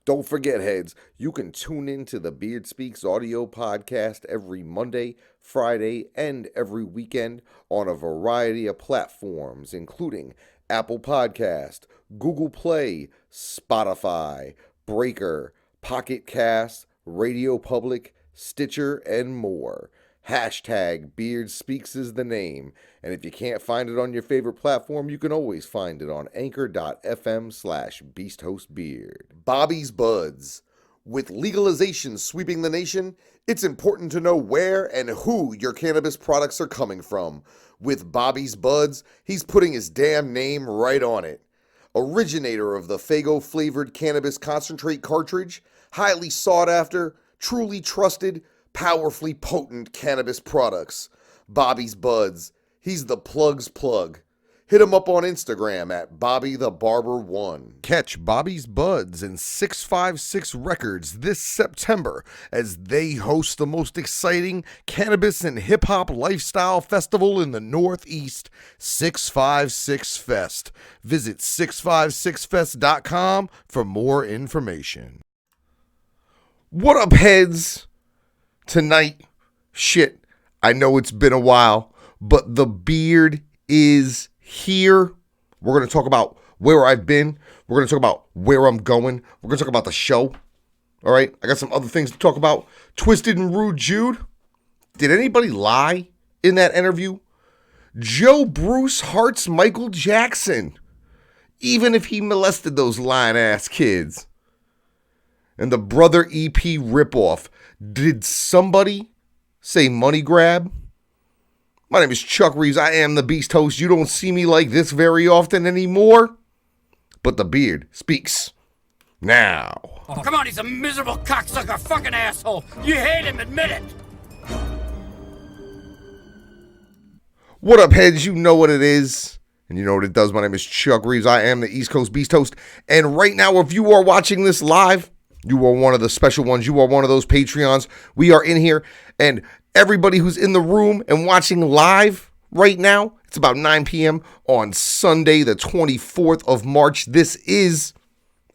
Don't forget, heads, you can tune in to the Beard Speaks audio podcast every Monday, Friday, and every weekend on a variety of platforms, including Apple Podcast, Google Play, Spotify, Breaker, Pocketcasts, Radio Public, Stitcher, and more. Hashtag Beard Speaks is the name. And if you can't find it on your favorite platform, you can always find it on anchor.fm/beasthostbeard. Bobby's Buds. With legalization sweeping the nation, it's important to know where and who your cannabis products are coming from. With Bobby's Buds, he's putting his damn name right on it. Originator of the Fago-flavored cannabis concentrate cartridge, highly sought after, truly trusted, powerfully potent cannabis products. Bobby's Buds. He's the plug's plug. Hit him up on Instagram at BobbyTheBarber1. Catch Bobby's Buds and 656 Records this September as they host the most exciting cannabis and hip-hop lifestyle festival in the Northeast, 656 Fest. Visit 656fest.com for more information. What up, heads? Tonight, shit, I know it's been a while, but the beard is here. We're going to talk about where I've been. We're going to talk about where I'm going. We're going to talk about the show. All right, I got some other things to talk about. Twisted and Rude Jude. Did anybody lie in that interview? Joe Bruce hearts Michael Jackson, even if he molested those lying-ass kids. And the Brother EP ripoff. Did somebody say money grab? My name is Chuck Reeves. I am the Beast Host. You don't see me like this very often anymore. But the beard speaks now. Oh, come on, he's a miserable cocksucker fucking asshole. You hate him, admit it. What up, heads? You know what it is. And you know what it does. My name is Chuck Reeves. I am the East Coast Beast Host. And right now, if you are watching this live, you are one of the special ones. You are one of those Patreons. We are in here. And everybody who's in the room and watching live right now, it's about 9 p.m. on Sunday, the 24th of March. This is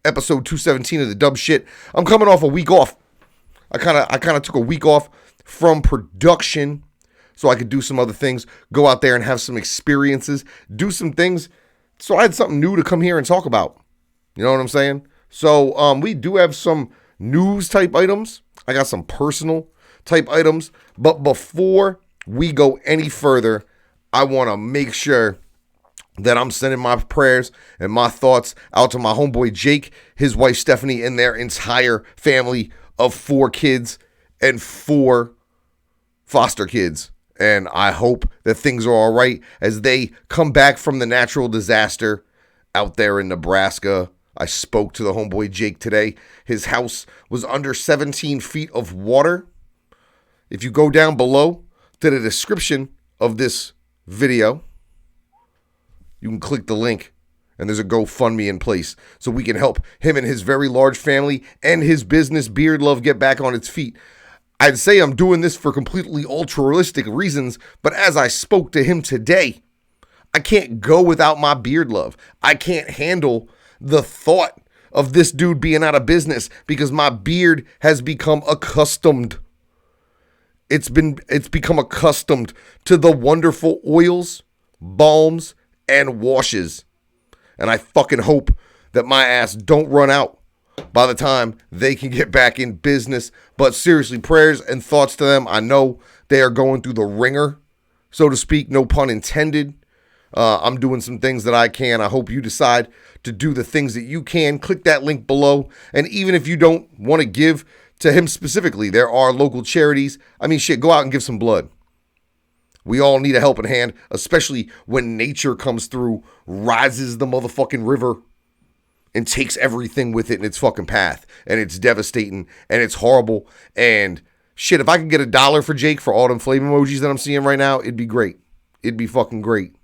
episode 217 of the Dub Shit. I'm coming off a week off. I kind of took a week off from production so I could do some other things, go out there and have some experiences, do some things. So I had something new to come here and talk about. You know what I'm saying? So we do have some news type items. I got some personal type items. But before we go any further, I want to make sure that I'm sending my prayers and my thoughts out to my homeboy Jake, his wife Stephanie, and their entire family of 4 kids and 4 foster kids. And I hope that things are all right as they come back from the natural disaster out there in Nebraska. I spoke to the homeboy Jake today. His house was under 17 feet of water. If you go down below to the description of this video, you can click the link and there's a GoFundMe in place so we can help him and his very large family and his business Beard Love get back on its feet. I'd say I'm doing this for completely altruistic reasons, but as I spoke to him today, I can't go without my Beard Love. I can't handle the thought of this dude being out of business because my beard has become accustomed. It's become accustomed to the wonderful oils, balms, and washes. And I fucking hope that my ass don't run out by the time they can get back in business. But seriously, prayers and thoughts to them. I know they are going through the ringer, so to speak, no pun intended. I'm doing some things that I can. I hope you decide to do the things that you can. Click that link below. And even if you don't want to give to him specifically, there are local charities. I mean, shit, go out and give some blood. We all need a helping hand, especially when nature comes through, rises the motherfucking river, and takes everything with it in its fucking path. And it's devastating, and it's horrible. And shit, if I could get $1 for Jake for all them flame emojis that I'm seeing right now, it'd be great. It'd be fucking great.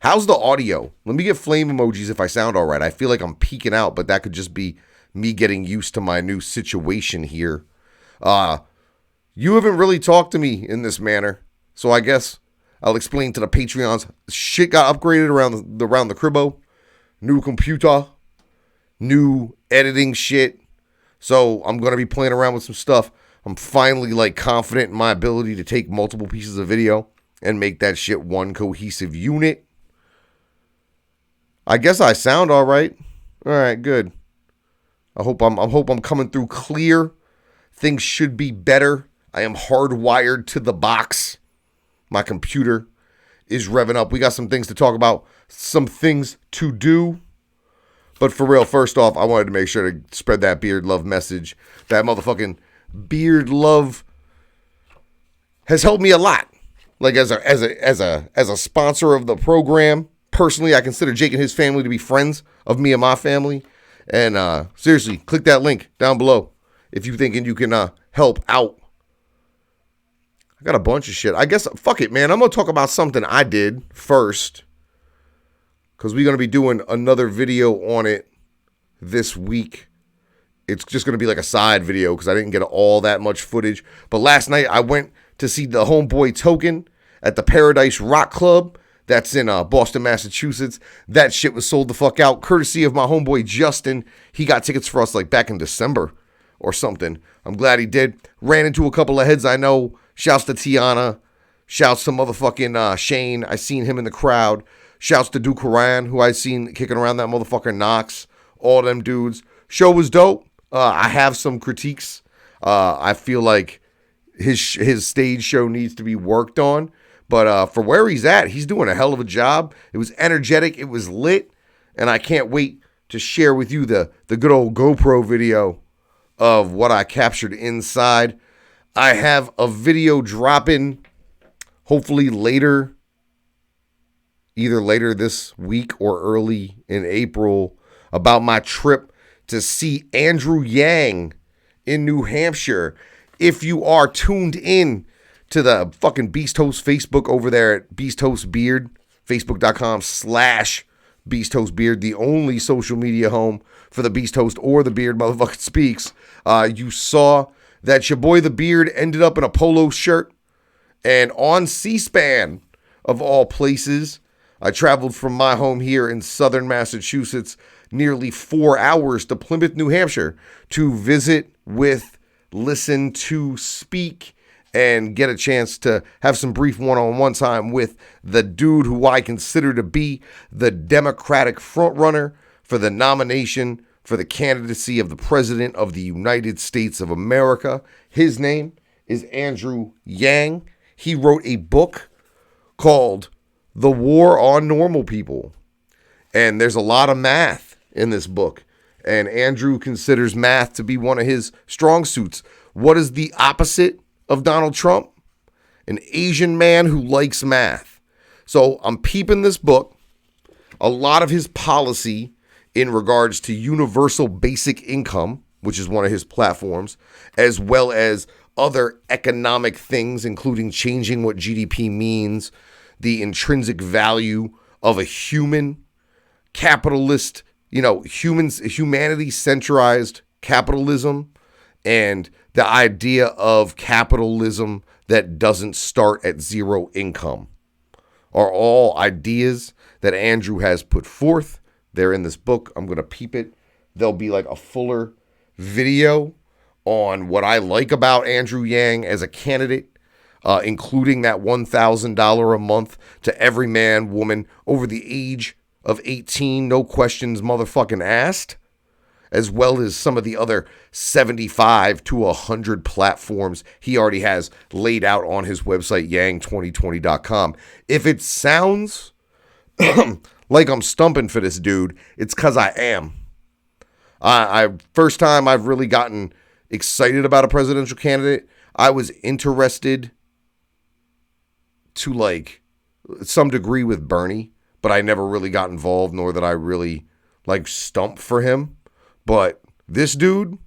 How's the audio? Let me get flame emojis if I sound all right. I feel like I'm peeking out, but that could just be me getting used to my new situation here. You haven't really talked to me in this manner, so I guess I'll explain to the Patreons. Shit got upgraded around the cribbo. New computer, new editing shit. So I'm going to be playing around with some stuff. I'm finally like confident in my ability to take multiple pieces of video and make that shit one cohesive unit. I guess I sound all right. All right, good. I hope I'm coming through clear. Things should be better. I am hardwired to the box. My computer is revving up. We got some things to talk about, some things to do. But for real, first off, I wanted to make sure to spread that beard love message. That motherfucking beard love has helped me a lot. Like as a sponsor of the program, personally, I consider Jake and his family to be friends of me and my family. And seriously, click that link down below if you thinking you can help out. I got a bunch of shit. I guess, fuck it, man. I'm going to talk about something I did first, because we're going to be doing another video on it this week. It's just going to be like a side video because I didn't get all that much footage. But last night I went to see the Homeboy Token at the Paradise Rock Club. That's in Boston, Massachusetts. That shit was sold the fuck out, courtesy of my homeboy Justin. He got tickets for us like back in December or something. I'm glad he did. Ran into a couple of heads I know. Shouts to Tiana. Shouts to motherfucking Shane. I seen him in the crowd. Shouts to Duke Haran, who I seen kicking around that motherfucker Knox. All them dudes. Show was dope. I have some critiques. I feel like his stage show needs to be worked on. But for where he's at, he's doing a hell of a job. It was energetic. It was lit. And I can't wait to share with you the good old GoPro video of what I captured inside. I have a video dropping hopefully later, either later this week or early in April, about my trip to see Andrew Yang in New Hampshire. If you are tuned in to the fucking Beast Host Facebook over there at Beast Host Beard, facebook.com/Beast Host Beard, the only social media home for the Beast Host or the Beard motherfucking speaks. You saw that your boy the Beard ended up in a polo shirt, and on C-SPAN of all places, I traveled from my home here in southern Massachusetts nearly 4 hours to Plymouth, New Hampshire to visit with, listen to, speak, and get a chance to have some brief one-on-one time with the dude who I consider to be the Democratic frontrunner for the nomination for the candidacy of the President of the United States of America. His name is Andrew Yang. He wrote a book called The War on Normal People. And there's a lot of math in this book. And Andrew considers math to be one of his strong suits. What is the opposite of Donald Trump? An Asian man who likes math. So I'm peeping this book. A lot of his policy in regards to universal basic income, which is one of his platforms, as well as other economic things, including changing what GDP means, the intrinsic value of a human, capitalist, humanity-centralized capitalism, and the idea of capitalism that doesn't start at zero income are all ideas that Andrew has put forth. They're in this book. I'm going to peep it. There'll be like a fuller video on what I like about Andrew Yang as a candidate, including that $1,000 a month to every man, woman over the age of 18, no questions motherfucking asked, as well as some of the other 75 to 100 platforms he already has laid out on his website, yang2020.com. If it sounds like I'm stumping for this dude, it's because I am. First time I've really gotten excited about a presidential candidate, I was interested to like some degree with Bernie, but I never really got involved, nor that I really like stump for him. But this dude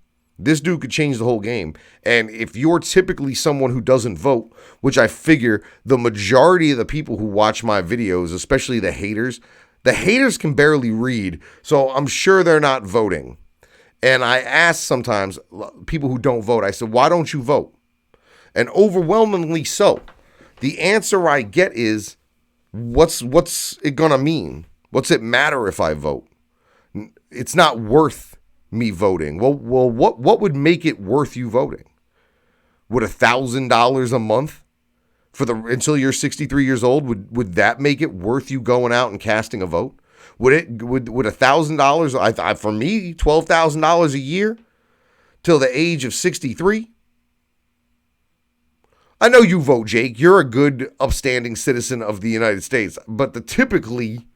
could change the whole game. And if you're typically someone who doesn't vote, which I figure the majority of the people who watch my videos, especially the haters can barely read. So I'm sure they're not voting. And I ask sometimes people who don't vote, I said, why don't you vote? And overwhelmingly so, the answer I get is, what's it gonna mean? What's it matter if I vote? It's not worth me voting. Well, what would make it worth you voting? Would $1,000 a month until you're 63 years old, would that make it worth you going out and casting a vote? Would $1,000, for me, $12,000 a year till the age of 63? I know you vote, Jake. You're a good, upstanding citizen of the United States, but typically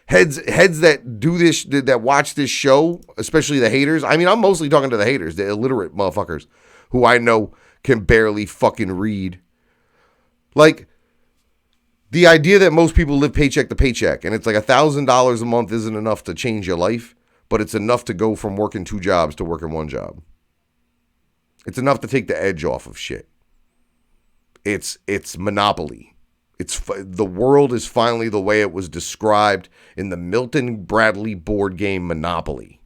heads that do this, that watch this show, especially the haters. I mean, I'm mostly talking to the haters, the illiterate motherfuckers who I know can barely fucking read. Like, the idea that most people live paycheck to paycheck, and it's like $1,000 a month isn't enough to change your life, but it's enough to go from working 2 jobs to working 1 job. It's enough to take the edge off of shit. It's monopoly. The world is finally the way it was described in the Milton Bradley board game Monopoly,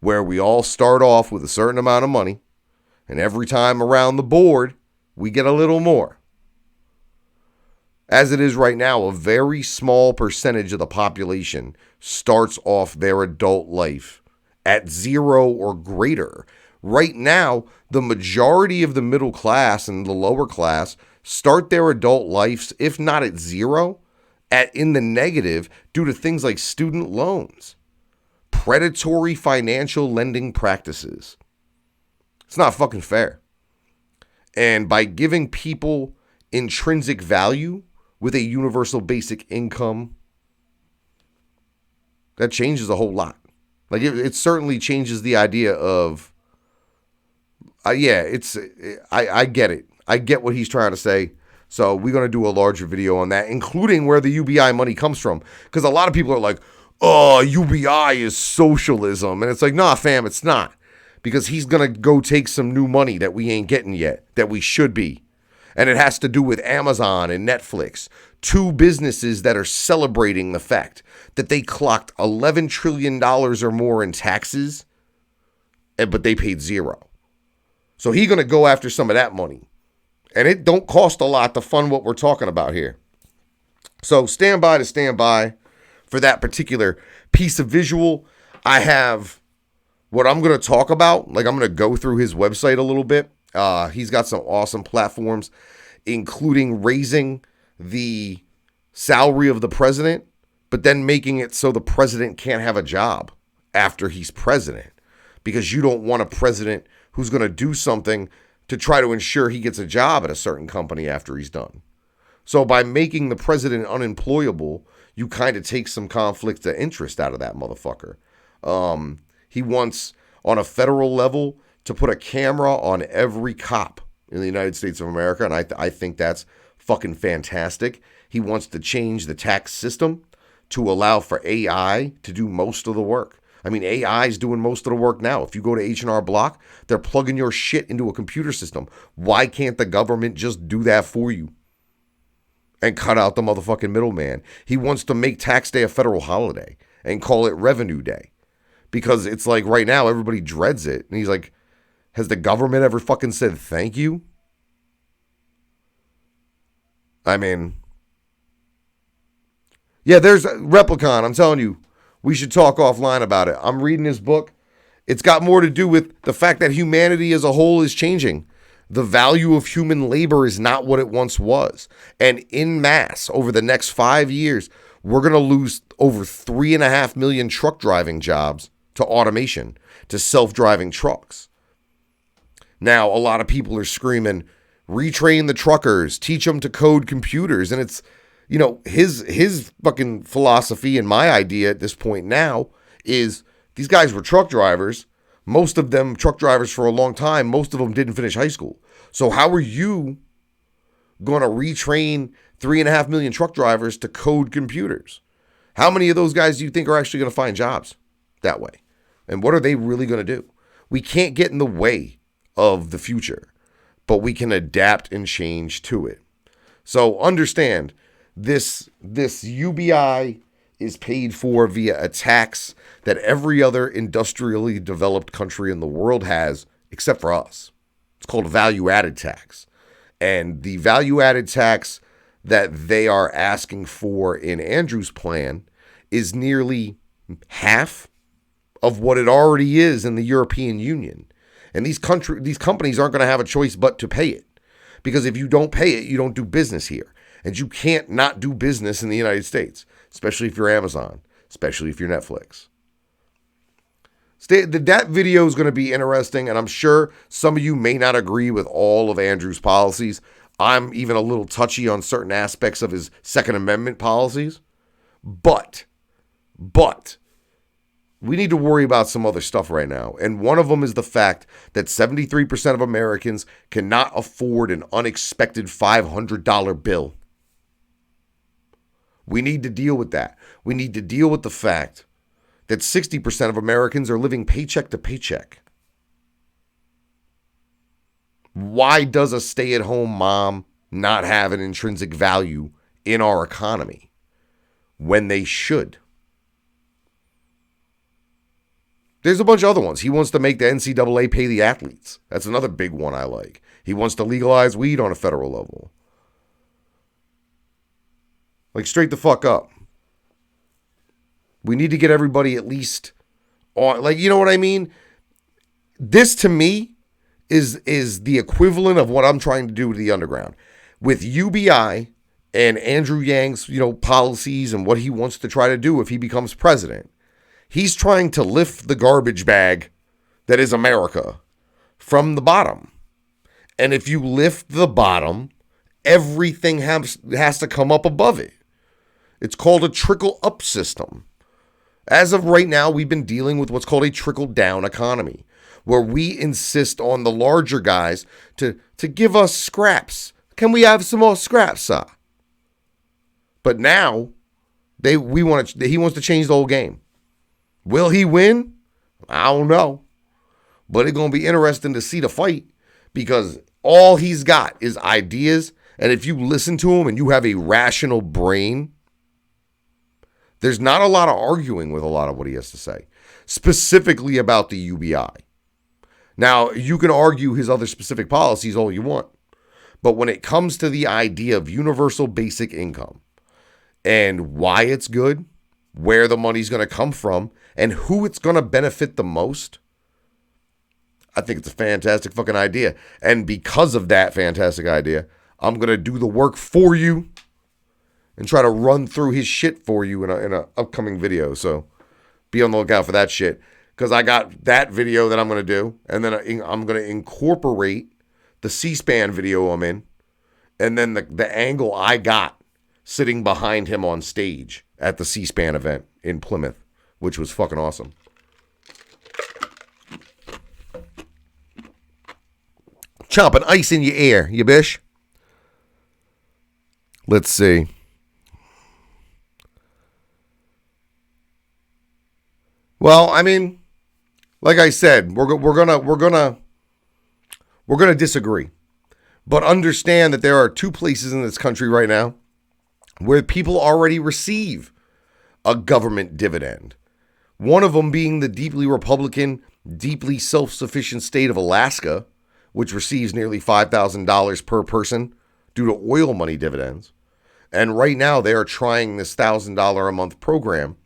where we all start off with a certain amount of money, and every time around the board, we get a little more. As it is right now, a very small percentage of the population starts off their adult life at 0 or greater. Right now, the majority of the middle class and the lower class start their adult lives, if not at 0, in the negative due to things like student loans, predatory financial lending practices. It's not fucking fair. And by giving people intrinsic value with a universal basic income, that changes a whole lot. Like it certainly changes the idea of, I get it. I get what he's trying to say. So we're going to do a larger video on that, including where the UBI money comes from. Because a lot of people are like, oh, UBI is socialism. And it's like, nah, fam, it's not. Because he's going to go take some new money that we ain't getting yet, that we should be. And it has to do with Amazon and Netflix, 2 businesses that are celebrating the fact that they clocked $11 trillion or more in taxes, but they paid 0. So he's going to go after some of that money. And it don't cost a lot to fund what we're talking about here. So stand by for that particular piece of visual. I have what I'm going to talk about. Like, I'm going to go through his website a little bit. He's got some awesome platforms, including raising the salary of the president, but then making it so the president can't have a job after he's president, because you don't want a president who's going to do something to try to ensure he gets a job at a certain company after he's done. So by making the president unemployable, you kind of take some conflict of interest out of that motherfucker. He wants, on a federal level, to put a camera on every cop in the United States of America, and I think that's fucking fantastic. He wants to change the tax system to allow for AI to do most of the work. I mean, AI is doing most of the work now. If you go to H&R Block, they're plugging your shit into a computer system. Why can't the government just do that for you and cut out the motherfucking middleman? He wants to make tax day a federal holiday and call it revenue day, because it's like right now everybody dreads it. And he's like, has the government ever fucking said thank you? I mean, yeah, there's Replicon. I'm telling you, we should talk offline about it. I'm reading his book. It's got more to do with the fact that humanity as a whole is changing. The value of human labor is not what it once was. And in mass, over the next 5 years, we're going to lose over 3.5 million truck driving jobs to automation, to self-driving trucks. Now, a lot of people are screaming, retrain the truckers, teach them to code computers. And it's, you know, his fucking philosophy and my idea at this point now is these guys were truck drivers. Most of them truck drivers for a long time. Most of them didn't finish high school. So how are you going to retrain 3.5 million truck drivers to code computers? How many of those guys do you think are actually going to find jobs that way? And what are they really going to do? We can't get in the way of the future, but we can adapt and change to it. So understand, this UBI is paid for via a tax that every other industrially developed country in the world has, except for us. It's called a value-added tax. And the value-added tax that they are asking for in Andrew's plan is nearly half of what it already is in the European Union. And these companies aren't going to have a choice but to pay it. Because if you don't pay it, you don't do business here. And you can't not do business in the United States, especially if you're Amazon, especially if you're Netflix. That video is going to be interesting, and I'm sure some of you may not agree with all of Andrew's policies. I'm even a little touchy on certain aspects of his Second Amendment policies. But we need to worry about some other stuff right now. And one of them is the fact that 73% of Americans cannot afford an unexpected $500 bill. We need to deal with that. We need to deal with the fact that 60% of Americans are living paycheck to paycheck. Why does a stay-at-home mom not have an intrinsic value in our economy when they should? There's a bunch of other ones. He wants to make the NCAA pay the athletes. That's another big one I like. He wants to legalize weed on a federal level. Like, straight the fuck up. We need to get everybody at least on, like, you know what I mean? This, to me, is the equivalent of what I'm trying to do to the underground. With UBI and Andrew Yang's, policies and what he wants to try to do if he becomes president. He's trying to lift the garbage bag that is America from the bottom. And if you lift the bottom, everything has to come up above it. It's called a trickle-up system. As of right now, we've been dealing with what's called a trickle-down economy, where we insist on the larger guys to give us scraps. Can we have some more scraps, sir? But now, he wants to change the whole game. Will he win? I don't know. But it's going to be interesting to see the fight, because all he's got is ideas. And if you listen to him and you have a rational brain, there's not a lot of arguing with a lot of what he has to say, specifically about the UBI. Now, you can argue his other specific policies all you want, but when it comes to the idea of universal basic income and why it's good, where the money's going to come from, and who it's going to benefit the most, I think it's a fantastic fucking idea. And because of that fantastic idea, I'm going to do the work for you and try to run through his shit for you in a upcoming video. So be on the lookout for that shit, because I got that video that I'm going to do, and then I'm going to incorporate the C-SPAN video I'm in, and then the angle I got sitting behind him on stage at the C-SPAN event in Plymouth, which was fucking awesome. Chomping ice in your ear, you bish. Let's see. Well, I mean, like I said, we're gonna disagree, but understand that there are two places in this country right now where people already receive a government dividend. One of them being the deeply Republican, deeply self-sufficient state of Alaska, which receives nearly $5,000 per person due to oil money dividends. And right now they are trying this $1,000 a month program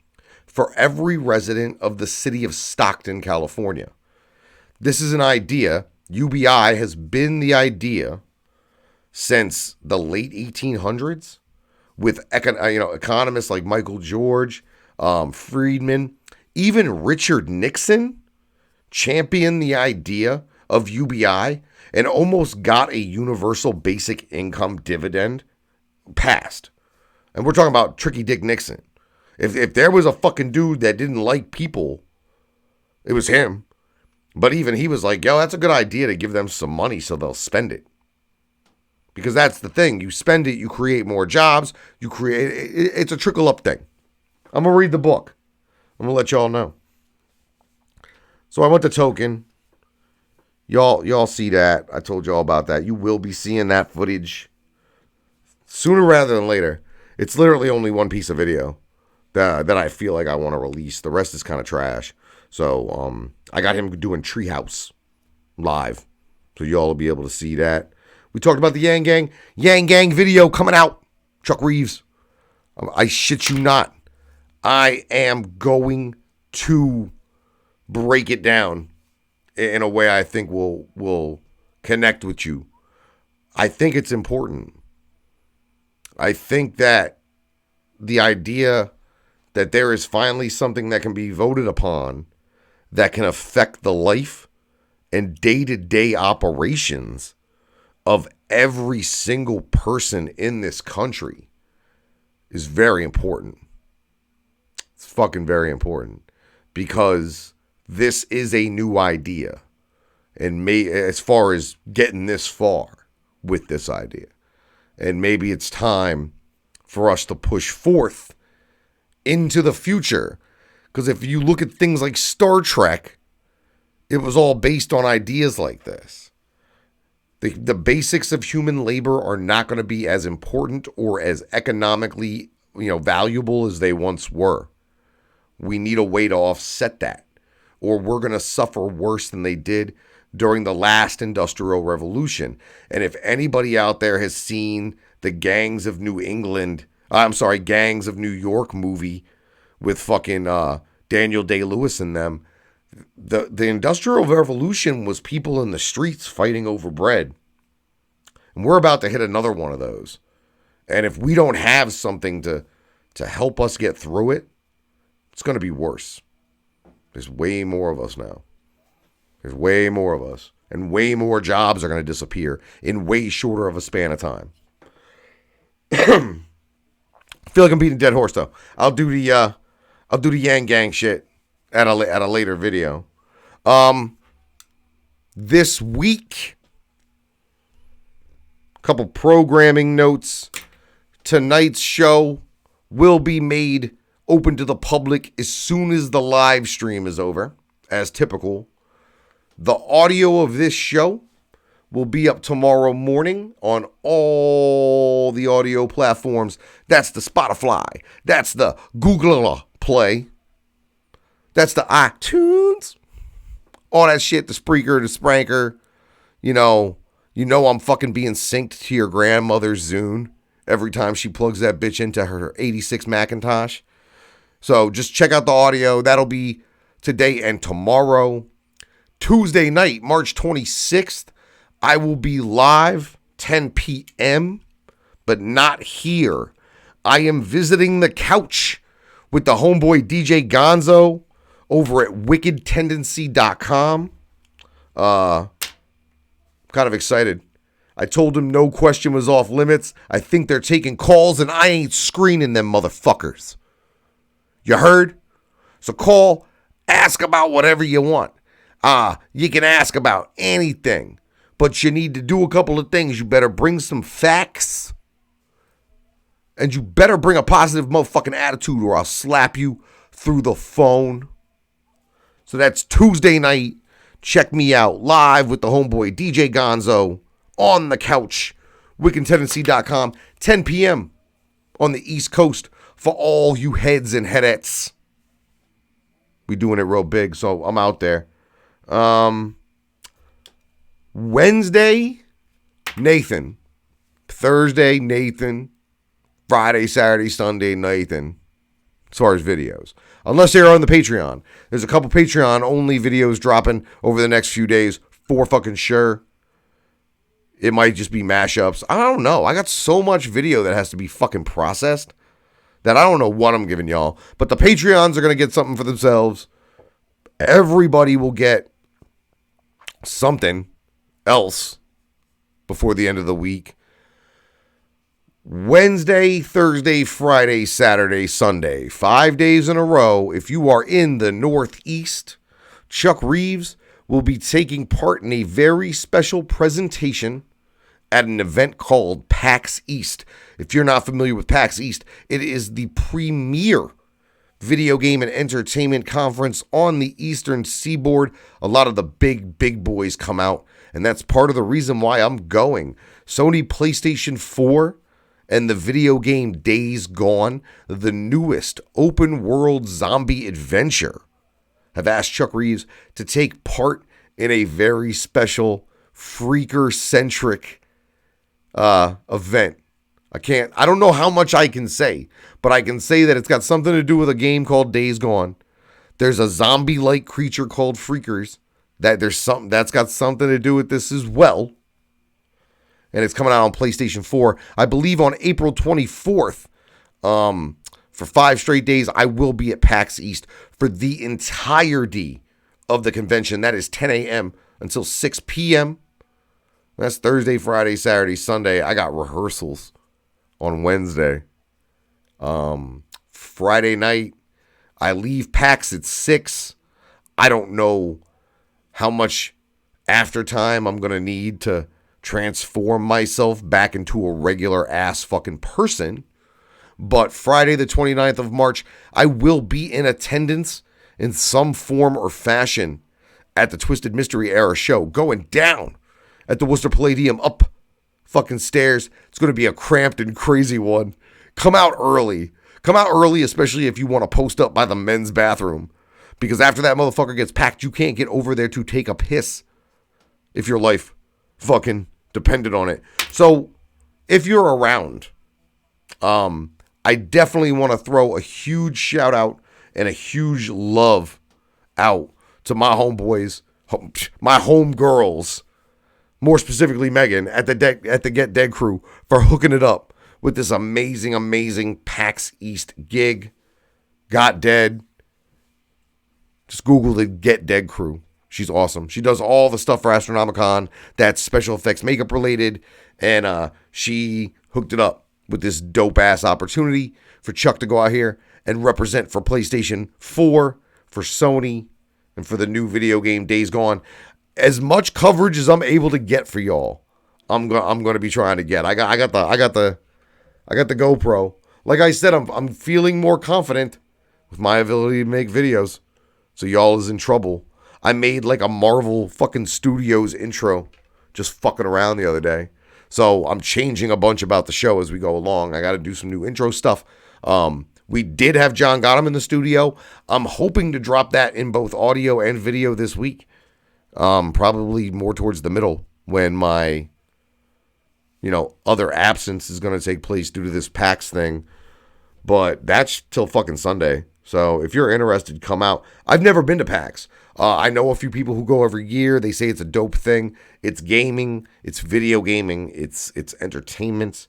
for every resident of the city of Stockton, California. This is an idea. UBI has been the idea since the late 1800s with economists like Michael George, Friedman, even Richard Nixon championed the idea of UBI and almost got a universal basic income dividend passed. And we're talking about Tricky Dick Nixon. If there was a fucking dude that didn't like people, it was him. But even he was like, yo, that's a good idea to give them some money so they'll spend it. Because that's the thing. You spend it, you create more jobs. It's a trickle-up thing. I'm going to read the book. I'm going to let y'all know. So I went to Token. Y'all see that. I told y'all about that. You will be seeing that footage sooner rather than later. It's literally only one piece of video that I feel like I want to release. The rest is kind of trash. So I got him doing Treehouse live. So y'all will be able to see that. We talked about the Yang Gang video coming out. Chuck Reeves. I shit you not. I am going to break it down in a way I think will connect with you. I think it's important. I think that the idea that there is finally something that can be voted upon that can affect the life and day-to-day operations of every single person in this country is very important. It's fucking very important because this is a new idea, and as far as getting this far with this idea, and maybe it's time for us to push forth into the future. Because if you look at things like Star Trek, it was all based on ideas like this. The basics of human labor are not going to be as important or as economically, valuable as they once were. We need a way to offset that, or we're going to suffer worse than they did during the last Industrial Revolution. And if anybody out there has seen the Gangs of New York movie with fucking Daniel Day-Lewis in them, the Industrial Revolution was people in the streets fighting over bread. And we're about to hit another one of those. And if we don't have something to help us get through it, it's going to be worse. There's way more of us now. There's way more of us. And way more jobs are going to disappear in way shorter of a span of time. I feel like I'm beating a dead horse, though. I'll do the Yang Gang shit at a later video. This week, a couple programming notes. Tonight's show will be made open to the public as soon as the live stream is over, as typical. The audio of this show will be up tomorrow morning on all the audio platforms. That's the Spotify. That's the Google Play. That's the iTunes. All that shit, the Spreaker, the Spranker. You know I'm fucking being synced to your grandmother's Zune every time she plugs that bitch into her 86 Macintosh. So just check out the audio. That'll be today and tomorrow. Tuesday night, March 26th, I will be live 10 p.m., but not here. I am visiting the couch with the homeboy DJ Gonzo over at wickedtendency.com. Kind of excited. I told him no question was off limits. I think they're taking calls and I ain't screening them motherfuckers. You heard? So call, ask about whatever you want. You can ask about anything, but you need to do a couple of things. You better bring some facts, and you better bring a positive motherfucking attitude or I'll slap you through the phone. So that's Tuesday night. Check me out live with the homeboy DJ Gonzo on the couch, wickedtendency.com, 10 p.m. on the East Coast for all you heads and headettes. We doing it real big, so I'm out there. Wednesday, Nathan. Thursday, Nathan. Friday, Saturday, Sunday, Nathan. As far as videos. Unless they're on the Patreon. There's a couple Patreon-only videos dropping over the next few days. For fucking sure. It might just be mashups. I don't know. I got so much video that has to be fucking processed that I don't know what I'm giving y'all. But the Patreons are going to get something for themselves. Everybody will get something else before the end of the week. Wednesday, Thursday, Friday, Saturday, Sunday. 5 days in a row. If you are in the Northeast, Chuck Reeves will be taking part in a very special presentation at an event called PAX East. If you're not familiar with PAX East, it is the premier video game and entertainment conference on the Eastern Seaboard. A lot of the big boys come out, and that's part of the reason why I'm going. Sony PlayStation 4 and the video game Days Gone, the newest open world zombie adventure, have asked Chuck Reeves to take part in a very special freaker-centric event. I don't know how much I can say, but I can say that it's got something to do with a game called Days Gone. There's a zombie-like creature called Freakers that's got something to do with this as well. And it's coming out on PlayStation 4, I believe, on April 24th. For 5 straight days, I will be at PAX East for the entirety of the convention. That is 10 a.m. until 6 p.m. That's Thursday, Friday, Saturday, Sunday. I got rehearsals on Wednesday. Friday night, I leave PAX at 6. I don't know how much after time I'm going to need to transform myself back into a regular ass fucking person. But Friday the 29th of March, I will be in attendance in some form or fashion at the Twisted Mystery Era show going down at the Worcester Palladium up fucking stairs. It's going to be a cramped and crazy one. Come out early. Come out early, especially if you want to post up by the men's bathroom. Because after that motherfucker gets packed, you can't get over there to take a piss if your life fucking depended on it. So, if you're around, I definitely want to throw a huge shout out and a huge love out to my homeboys, my homegirls, more specifically Megan at the Get Dead crew for hooking it up with this amazing, amazing PAX East gig. Got Dead. Just Google the Get Dead crew. She's awesome. She does all the stuff for Astronomicon that's special effects makeup related. And she hooked it up with this dope ass opportunity for Chuck to go out here and represent for PlayStation 4, for Sony, and for the new video game Days Gone. As much coverage as I'm able to get for y'all, I'm going to be trying to get. I got the GoPro. Like I said, I'm feeling more confident with my ability to make videos. So y'all is in trouble. I made like a Marvel fucking Studios intro just fucking around the other day. So I'm changing a bunch about the show as we go along. I got to do some new intro stuff. We did have John Gotham in the studio. I'm hoping to drop that in both audio and video this week. Probably more towards the middle when my, other absence is going to take place due to this PAX thing. But that's till fucking Sunday. So if you're interested, come out. I've never been to PAX. I know a few people who go every year. They say it's a dope thing. It's gaming. It's video gaming. It's entertainment.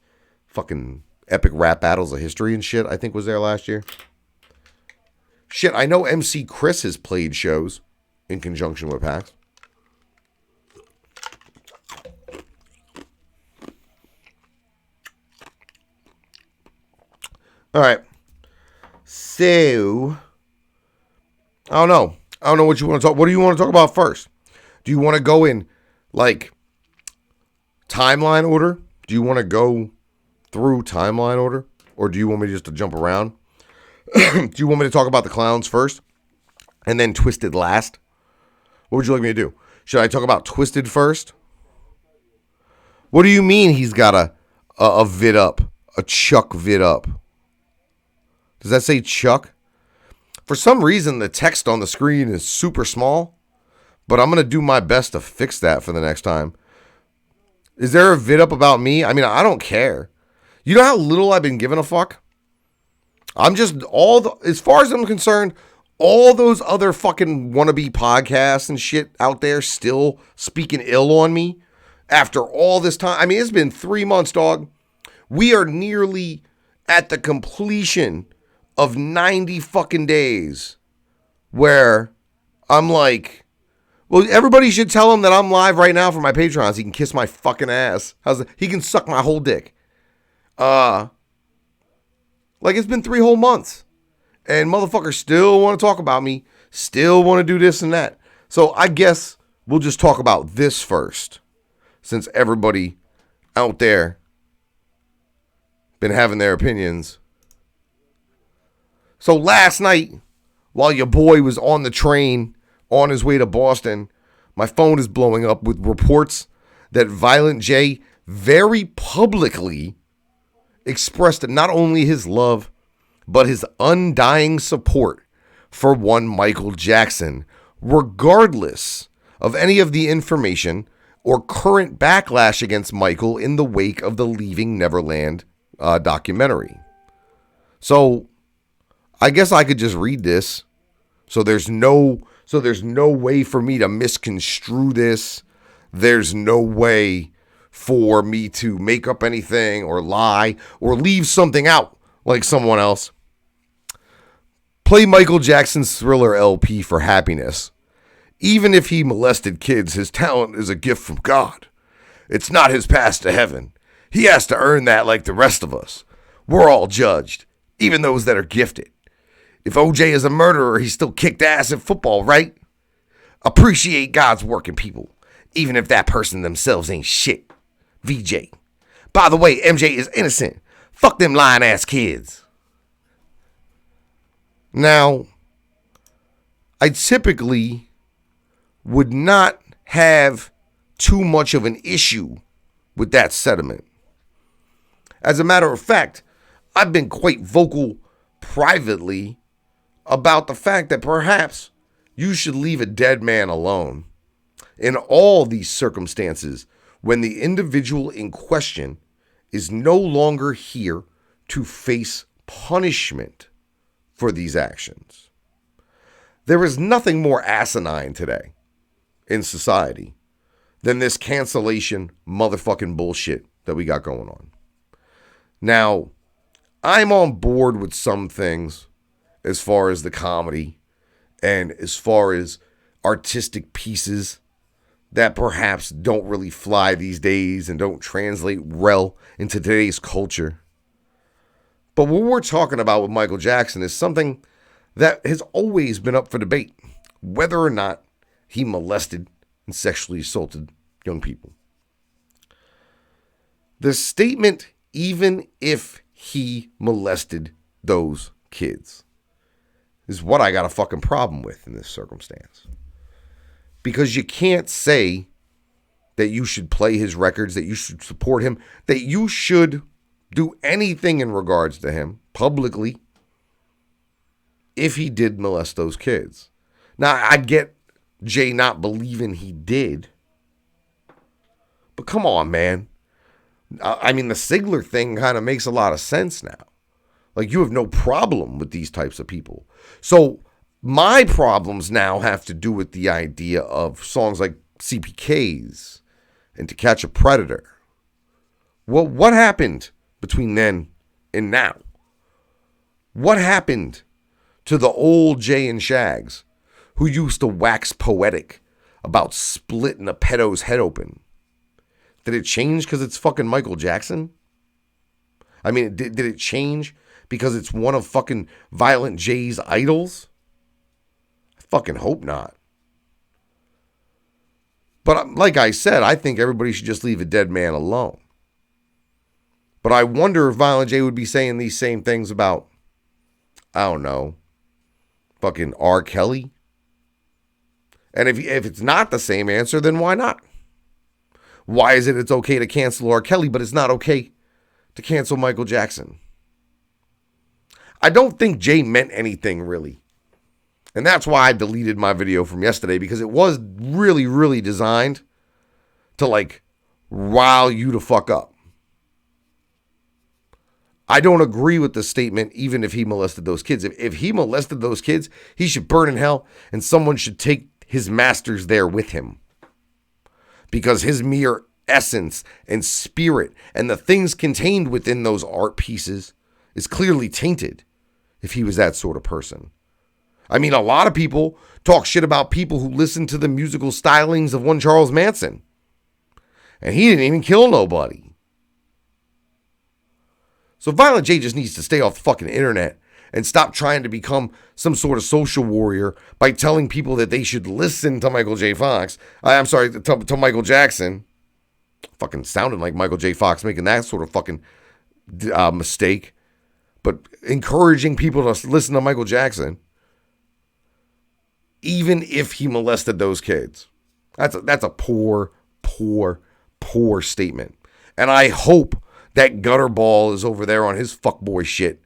Fucking epic rap battles of history and shit, I think was there last year. Shit, I know MC Chris has played shows in conjunction with PAX. All right. So, I don't know. I don't know what you want to talk. What do you want to talk about first? Do you want to go in like timeline order? Do you want to go through timeline order? Or do you want me just to jump around? Do you want me to talk about the clowns first and then Twisted last? What would you like me to do? Should I talk about Twisted first? What do you mean he's got a vid up? A Chuck vid up? Does that say Chuck? For some reason, the text on the screen is super small, but I'm going to do my best to fix that for the next time. Is there a vid up about me? I mean, I don't care. You know how little I've been giving a fuck? I'm just as far as I'm concerned, all those other fucking wannabe podcasts and shit out there still speaking ill on me after all this time. I mean, it's been 3 months, dog. We are nearly at the completion of 90 fucking days where I'm like, well, everybody should tell him that I'm live right now for my Patreons. He can kiss my fucking ass. He can suck my whole dick. Like it's been 3 whole months and motherfuckers still want to talk about me, still want to do this and that. So I guess we'll just talk about this first, since everybody out there been having their opinions. So last night, while your boy was on the train on his way to Boston, my phone is blowing up with reports that Violent J very publicly expressed not only his love, but his undying support for one Michael Jackson, regardless of any of the information or current backlash against Michael in the wake of the Leaving Neverland documentary. So I guess I could just read this So there's no way for me to misconstrue this. There's no way for me to make up anything or lie or leave something out like someone else. Play Michael Jackson's Thriller LP for happiness. Even if he molested kids, his talent is a gift from God. It's not his pass to heaven. He has to earn that like the rest of us. We're all judged, even those that are gifted. If OJ is a murderer, he still kicked ass at football, right? Appreciate God's working people, even if that person themselves ain't shit. VJ. By the way, MJ is innocent. Fuck them lying ass kids. Now, I typically would not have too much of an issue with that sentiment. As a matter of fact, I've been quite vocal privately about the fact that perhaps you should leave a dead man alone in all these circumstances when the individual in question is no longer here to face punishment for these actions. There is nothing more asinine today in society than this cancellation motherfucking bullshit that we got going on. Now, I'm on board with some things as far as the comedy and as far as artistic pieces that perhaps don't really fly these days and don't translate well into today's culture. But what we're talking about with Michael Jackson is something that has always been up for debate, whether or not he molested and sexually assaulted young people. The statement, even if he molested those kids, is what I got a fucking problem with in this circumstance. Because you can't say that you should play his records, that you should support him, that you should do anything in regards to him publicly if he did molest those kids. Now, I get Jay not believing he did, but come on, man. I mean, the Sigler thing kind of makes a lot of sense now. Like, you have no problem with these types of people. So my problems now have to do with the idea of songs like CPK's and To Catch a Predator. Well, what happened between then and now? What happened to the old Jay and Shags who used to wax poetic about splitting a pedo's head open? Did it change because it's fucking Michael Jackson? I mean, did it change because it's one of fucking Violent J's idols? I fucking hope not. But like I said, I think everybody should just leave a dead man alone. But I wonder if Violent J would be saying these same things about, I don't know, fucking R. Kelly. And if it's not the same answer, then why not? Why is it's okay to cancel R. Kelly, but it's not okay to cancel Michael Jackson? I don't think Jay meant anything, really. And that's why I deleted my video from yesterday, because it was really, really designed to, like, rile you to fuck up. I don't agree with the statement, even if he molested those kids. If he molested those kids, he should burn in hell, and someone should take his masters there with him. Because his mere essence and spirit and the things contained within those art pieces is clearly tainted if he was that sort of person. I mean, a lot of people talk shit about people who listen to the musical stylings of one Charles Manson. And he didn't even kill nobody. So Violent J just needs to stay off the fucking internet and stop trying to become some sort of social warrior by telling people that they should listen to Michael J. Fox. To Michael Jackson. Fucking sounding like Michael J. Fox making that sort of fucking mistake. But encouraging people to listen to Michael Jackson, even if he molested those kids. That's a poor statement. And I hope that Gutterball is over there on his fuckboy shit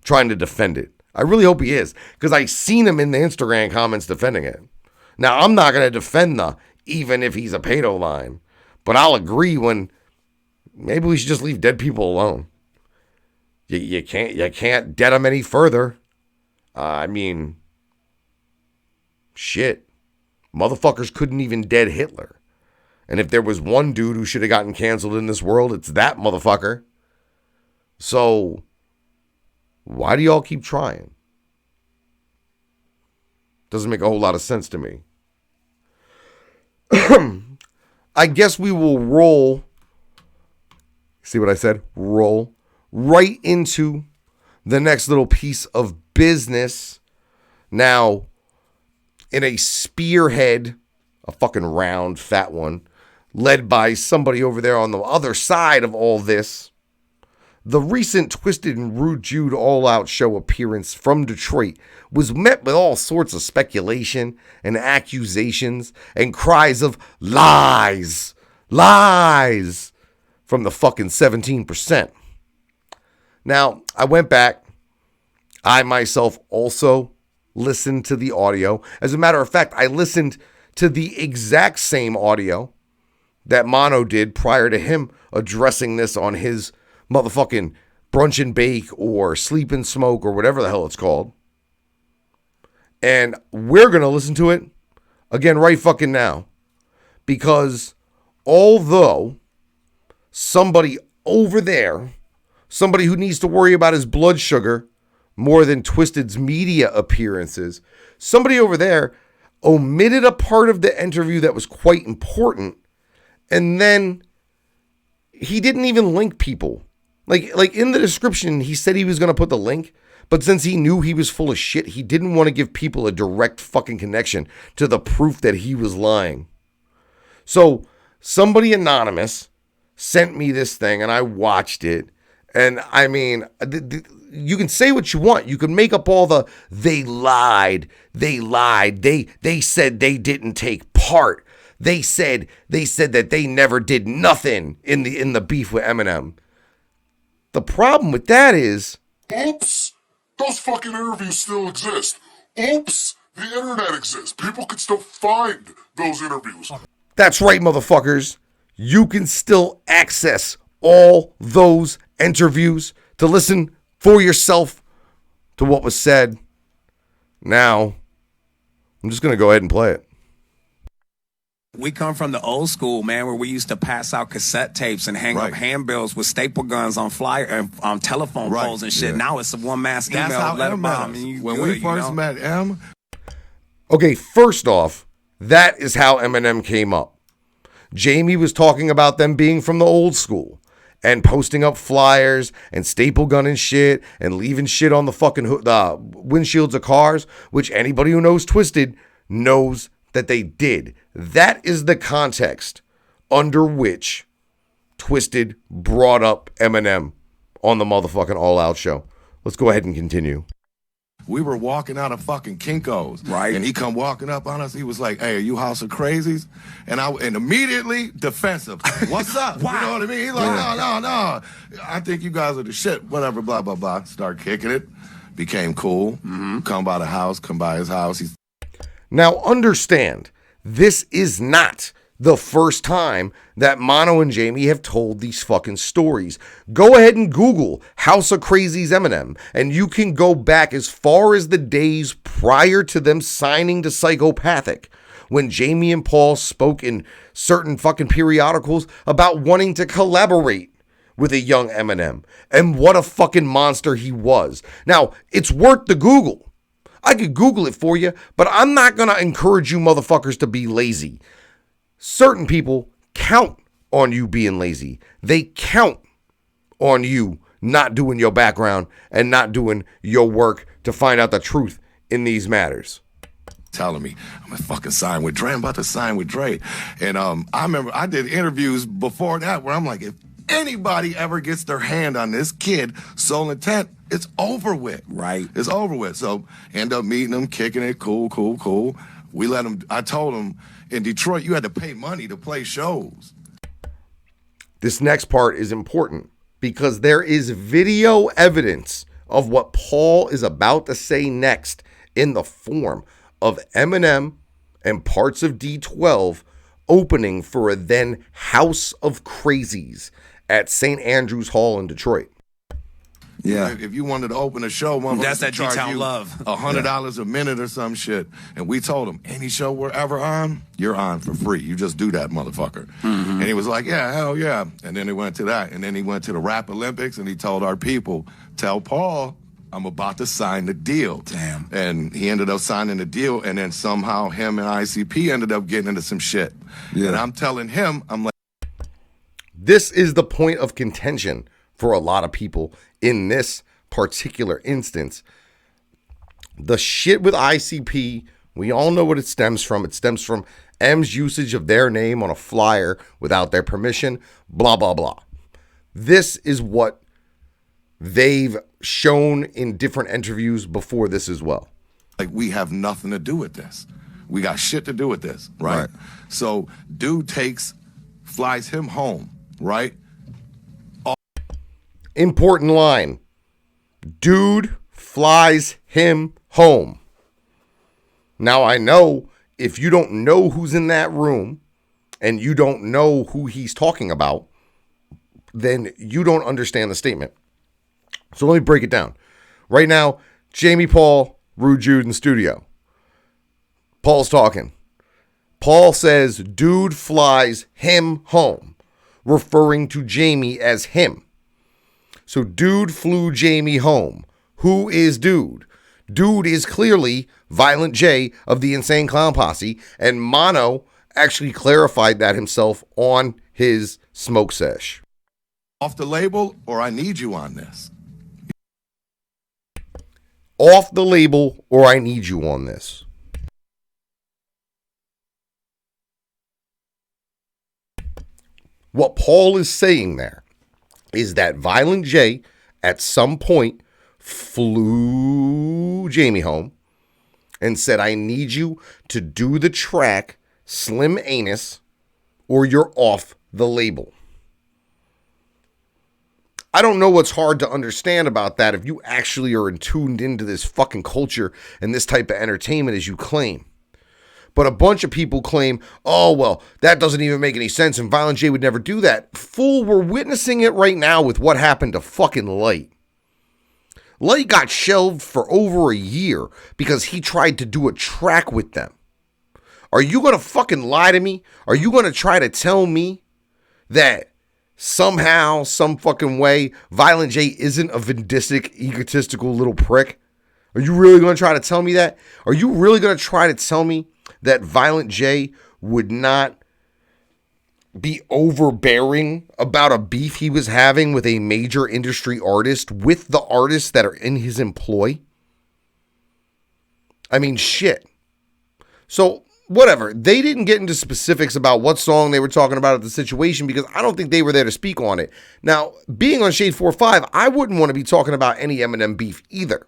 trying to defend it. I really hope he is, because I seen him in the Instagram comments defending it. Now, I'm not going to defend even if he's a pedo line, but I'll agree when maybe we should just leave dead people alone. You can't dead them any further. I mean, Shit. Motherfuckers couldn't even dead Hitler. And if there was one dude who should have gotten canceled in this world, it's that motherfucker. So, why do y'all keep trying? Doesn't make a whole lot of sense to me. I guess we will roll. See what I said? Roll right into the next little piece of business. Now, in a spearhead, a fucking round, fat one, led by somebody over there on the other side of all this, the recent Twisted and Rude Jude All Out show appearance from Detroit was met with all sorts of speculation and accusations and cries of lies, lies from the fucking 17%. Now, I went back. I myself also listened to the audio. As a matter of fact, I listened to the exact same audio that Mono did prior to him addressing this on his motherfucking Brunch and Bake or Sleep and Smoke or whatever the hell it's called. And we're going to listen to it again right fucking now. Because although somebody over there, somebody who needs to worry about his blood sugar more than Twisted's media appearances, somebody over there omitted a part of the interview that was quite important. And then he didn't even link people. Like in the description, he said he was going to put the link, but since he knew he was full of shit, he didn't want to give people a direct fucking connection to the proof that he was lying. So somebody anonymous sent me this thing and I watched it. And I mean, you can say what you want. You can make up all the, they lied, they said they didn't take part. They said that they never did nothing in the beef with Eminem. The problem with that is, oops, those fucking interviews still exist. Oops, the internet exists. People can still find those interviews. That's right, motherfuckers. You can still access all those interviews to listen for yourself to what was said. Now, I'm just going to go ahead and play it. We come from the old school, man, where we used to pass out cassette tapes and hang up handbills with staple guns on flyer and telephone poles and shit. Yeah. Now it's a one mass email. That's how M is. When we first met M. Okay, first off, that is how Eminem came up. Jamie was talking about them being from the old school and posting up flyers and staple gun and shit and leaving shit on the fucking windshields of cars, which anybody who knows Twisted knows that they did. That is the context under which Twisted brought up Eminem on the motherfucking All Out show. Let's go ahead and continue. We were walking out of fucking Kinko's, right? And he come walking up on us. He was like, "Hey, are you House of Crazies?" And immediately defensive. What's up? Wow. You know what I mean? He's like, no. I think you guys are the shit. Whatever, blah, blah, blah. Start kicking it. Became cool. Mm-hmm. Come by the house. Come by his house. Now understand, this is not the first time that Mono and Jamie have told these fucking stories. Go ahead and Google House of Crazies Eminem, and you can go back as far as the days prior to them signing to Psychopathic, when Jamie and Paul spoke in certain fucking periodicals about wanting to collaborate with a young Eminem, and what a fucking monster he was. Now, it's worth the Google. I could Google it for you, but I'm not going to encourage you motherfuckers to be lazy. Certain people count on you being lazy. They count on you not doing your background and not doing your work to find out the truth in these matters. Telling me, I'm gonna fucking sign with Dre. I'm about to sign with Dre. And I remember I did interviews before that where I'm like, if anybody ever gets their hand on this kid, Soul Intent, it's over with. Right. It's over with. So end up meeting him, kicking it, cool. We let him, I told him, in Detroit, you had to pay money to play shows. This next part is important because there is video evidence of what Paul is about to say next in the form of Eminem and parts of D12 opening for a then House of Crazies at St. Andrews Hall in Detroit. Yeah. If you wanted to open a show, that's that D-Town love. $100 a minute or some shit. And we told him, any show we're ever on, you're on for free. You just do that, motherfucker. And he was like, yeah, hell yeah. And then he went to that. And then he went to the Rap Olympics and he told our people, tell Paul I'm about to sign the deal. Damn. And he ended up signing the deal, and then somehow him and ICP ended up getting into some shit. Yeah. And I'm telling him, I'm like, this is the point of contention for a lot of people in this particular instance. The shit with ICP, we all know what it stems from. It stems from M's usage of their name on a flyer without their permission, blah, blah, blah. This is what they've shown in different interviews before this as well. Like, we have nothing to do with this. We got shit to do with this, right? So dude flies him home, right? Important line. Dude flies him home. Now, I know if you don't know who's in that room and you don't know who he's talking about, then you don't understand the statement. So let me break it down. Right now, Jamie, Paul, Rude Jude in the studio. Paul's talking. Paul says, dude flies him home, referring to Jamie as him. So dude flew Jamie home. Who is dude? Dude is clearly Violent J of the Insane Clown Posse, and Mono actually clarified that himself on his smoke sesh. Off the label, or I need you on this. Off the label, or I need you on this. What Paul is saying there is that Violent J at some point flew Jamie home and said, I need you to do the track Slim Anus or you're off the label. I don't know what's hard to understand about that if you actually are tuned into this fucking culture and this type of entertainment as you claim. But a bunch of people claim, oh, well, that doesn't even make any sense and Violent J would never do that. Fool, we're witnessing it right now with what happened to fucking Light. Light got shelved for over a year because he tried to do a track with them. Are you going to fucking lie to me? Are you going to try to tell me that somehow, some fucking way, Violent J isn't a vindictive, egotistical little prick? Are you really going to try to tell me that? Are you really going to try to tell me that Violent J would not be overbearing about a beef he was having with a major industry artist, with the artists that are in his employ? I mean, shit. So, whatever. They didn't get into specifics about what song they were talking about at the situation because I don't think they were there to speak on it. Now, being on Shade 4-5, I wouldn't want to be talking about any Eminem beef either.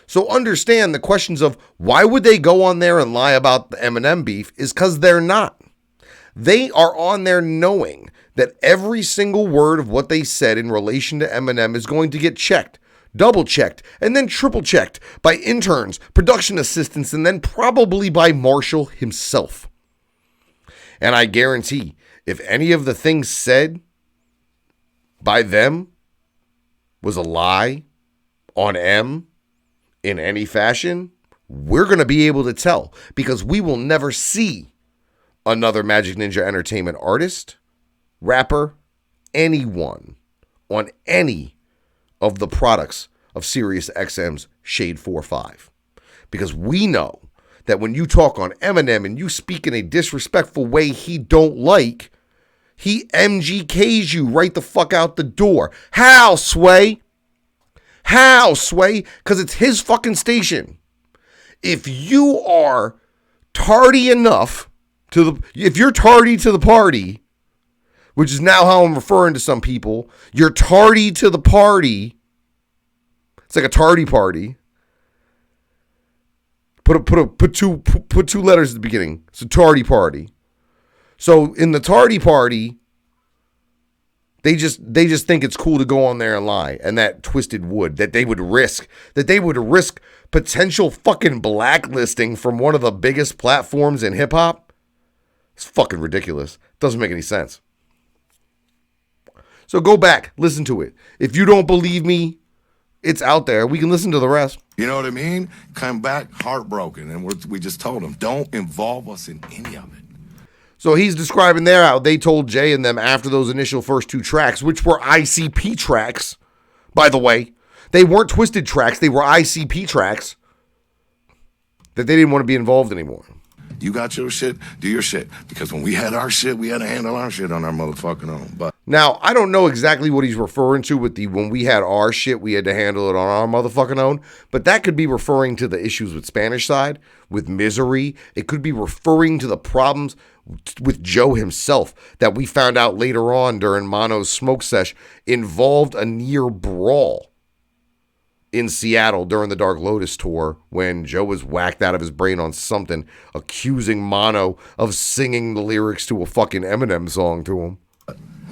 So understand the questions of why would they go on there and lie about the Eminem beef is because they're not. They are on there knowing that every single word of what they said in relation to Eminem is going to get checked, double checked, and then triple checked by interns, production assistants, and then probably by Marshall himself. And I guarantee if any of the things said by them was a lie on M in any fashion, we're going to be able to tell because we will never see another Magic Ninja Entertainment artist, rapper, anyone on any of the products of Sirius XM's Shade 4-5. Because we know that when you talk on Eminem and you speak in a disrespectful way he don't like, he MGKs you right the fuck out the door. How, Sway? How, Sway? Because it's his fucking station. If you are tardy enough if you're tardy to the party, which is now how I'm referring to some people, you're tardy to the party. It's like a tardy party. Put two letters at the beginning. It's a tardy party. So in the tardy party, they just think it's cool to go on there and lie, and that twisted wood that they would risk potential fucking blacklisting from one of the biggest platforms in hip hop. It's fucking ridiculous. Doesn't make any sense. So go back, listen to it. If you don't believe me, It's out there. We can listen to the rest. You know what I mean? Come back heartbroken. And we just told him, don't involve us in any of it. So he's describing there how they told Jay and them after those initial first 2 tracks, which were ICP tracks, by the way. They weren't Twisted tracks. They were ICP tracks. That they didn't want to be involved anymore. You got your shit, do your shit. Because when we had our shit, we had to handle our shit on our motherfucking own. But now, I don't know exactly what he's referring to with the when we had our shit, we had to handle it on our motherfucking own. But that could be referring to the issues with Spanish side, with Misery. It could be referring to the problems with Joe himself that we found out later on during Mono's smoke sesh involved a near brawl in Seattle during the Dark Lotus tour when Joe was whacked out of his brain on something, accusing Mono of singing the lyrics to a fucking Eminem song to him.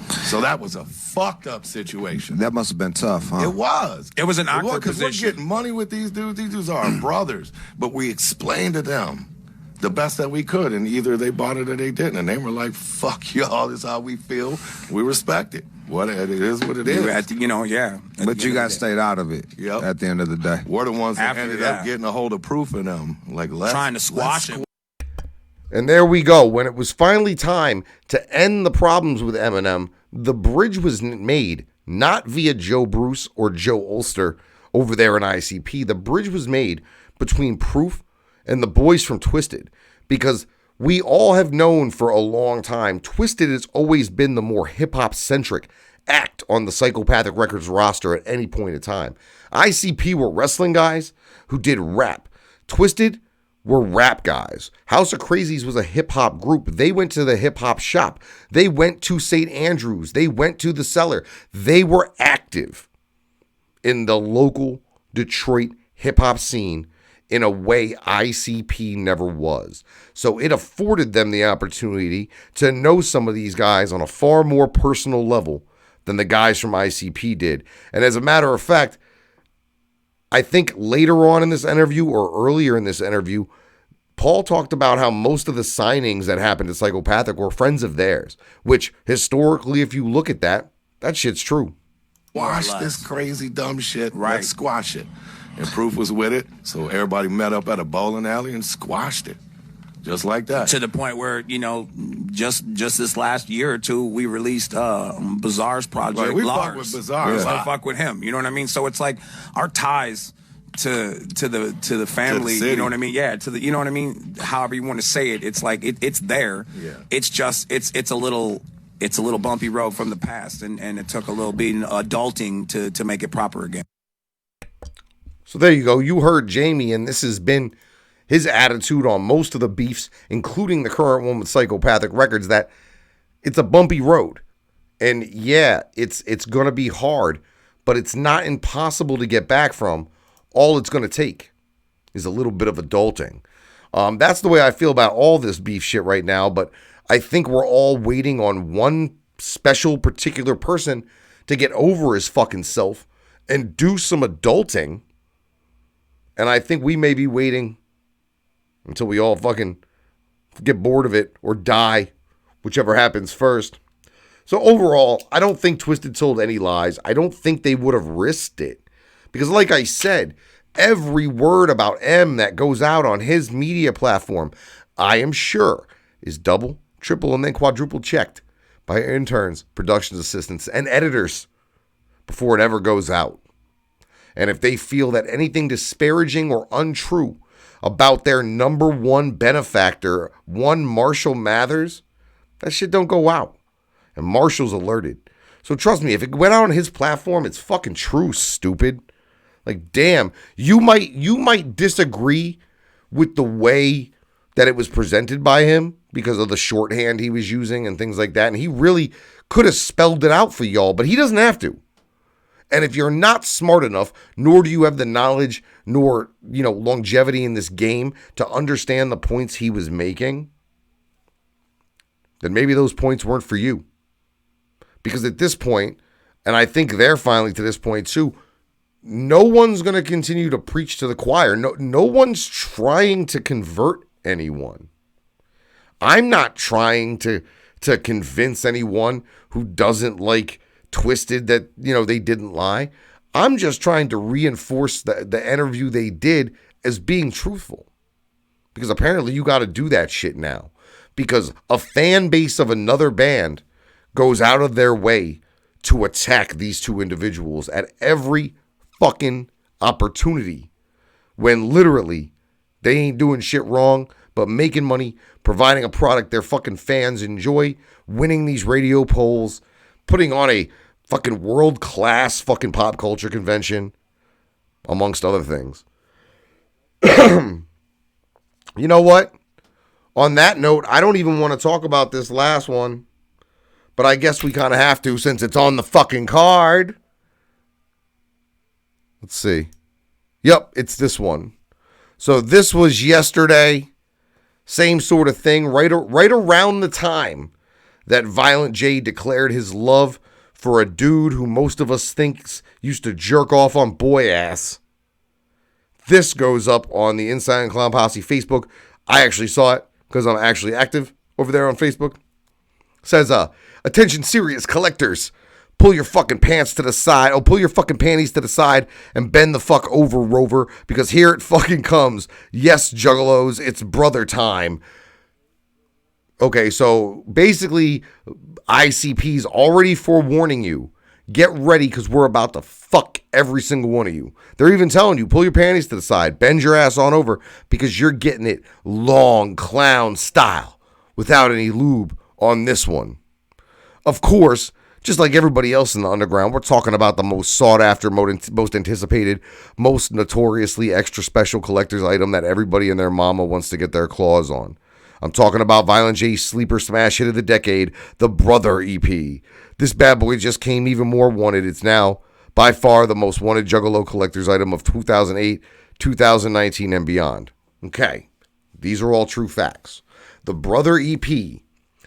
So that was a fucked up situation. That must have been tough, huh? It was. It was an awkward Because we're position. getting money with these dudes. These dudes are our brothers. But we explained to them the best that we could, and either they bought it or they didn't. And they were like, fuck y'all, this is how we feel. We respect it. What it is what it is. But you guys stayed out of it at the end of the day. We're the ones that After ended that. up getting a hold of proof in them. Like, Trying to squash it. And there we go. When it was finally time to end the problems with Eminem, the bridge was made not via Joe Bruce or Joe Ulster over there in ICP. The bridge was made between Proof and the boys from Twisted, because we all have known for a long time Twisted has always been the more hip-hop centric act on the Psychopathic Records roster at any point in time. ICP were wrestling guys who did rap. Twisted were rap guys. House of Crazies was a hip-hop group. They went to the hip-hop shop. They went to St. Andrews. They went to the Cellar. They were active in the local Detroit hip-hop scene in a way ICP never was. So it afforded them the opportunity to know some of these guys on a far more personal level than the guys from ICP did. And as a matter of fact, I think later on in this interview or earlier in this interview, Paul talked about how most of the signings that happened to Psychopathic were friends of theirs, which historically, if you look at that, that shit's true. Squash this crazy dumb shit. Right. Let's squash it. And Proof was with it, so everybody met up at a bowling alley and squashed it. Just like that. To the point where, just this last year or two, we released Bizarre's project, Right, we Lars. fuck with Bizarre. So Yeah. fuck with him. You know what I mean? So it's like our ties to the family. city. You know what I mean? Yeah. You know what I mean? However you want to say it, it's like it's there. Yeah. It's just it's a little bumpy road from the past, and it took a little being adulting to make it proper again. So there you go. You heard Jamie, and this has been his attitude on most of the beefs, including the current one with Psychopathic Records, that it's a bumpy road. And yeah, it's going to be hard, but it's not impossible to get back from. All it's going to take is a little bit of adulting. That's the way I feel about all this beef shit right now, but I think we're all waiting on one special particular person to get over his fucking self and do some adulting. And I think we may be waiting until we all fucking get bored of it or die, whichever happens first. So overall, I don't think Twisted told any lies. I don't think they would have risked it. Because like I said, every word about M that goes out on his media platform, I am sure, is double, triple, and then quadruple checked by interns, production assistants, and editors before it ever goes out. And if they feel that anything disparaging or untrue about their number one benefactor, one Marshall Mathers, that shit don't go out. And Marshall's alerted. So trust me, if it went out on his platform, it's fucking true, stupid. Like, damn, you might disagree with the way that it was presented by him because of the shorthand he was using and things like that. And he really could have spelled it out for y'all, but he doesn't have to. And if you're not smart enough, nor do you have the knowledge nor, longevity in this game to understand the points he was making, then maybe those points weren't for you. Because at this point, and I think they're finally to this point too, no one's going to continue to preach to the choir. No one's trying to convert anyone. I'm not trying to convince anyone who doesn't like Twisted that, they didn't lie. I'm just trying to reinforce the interview they did as being truthful. Because apparently you got to do that shit now. Because a fan base of another band goes out of their way to attack these two individuals at every fucking opportunity. When literally they ain't doing shit wrong, but making money, providing a product their fucking fans enjoy, winning these radio polls, putting on a fucking world-class fucking pop culture convention, amongst other things. You know what? On that note, I don't even want to talk about this last one, but I guess we kind of have to since it's on the fucking card. Let's see. Yep, it's this one. So this was yesterday. Same sort of thing. Right around the time that Violent J declared his love for a dude who most of us thinks used to jerk off on boy ass. This goes up on the Inside Clown Posse Facebook. I actually saw it because I'm actually active over there on Facebook. Says, attention serious collectors. Pull your fucking pants to the side. Oh, pull your fucking panties to the side and bend the fuck over, Rover, because here it fucking comes. Yes, juggalos, it's brother time. Okay, so basically, ICP's already forewarning you. Get ready because we're about to fuck every single one of you. They're even telling you, pull your panties to the side, bend your ass on over because you're getting it long clown style without any lube on this one. Of course, just like everybody else in the underground, we're talking about the most sought after, most anticipated, most notoriously extra special collector's item that everybody and their mama wants to get their claws on. I'm talking about Violent J's sleeper smash hit of the decade, the Brother EP. This bad boy just came even more wanted. It's now by far the most wanted Juggalo collector's item of 2008, 2019, and beyond. Okay, these are all true facts. The Brother EP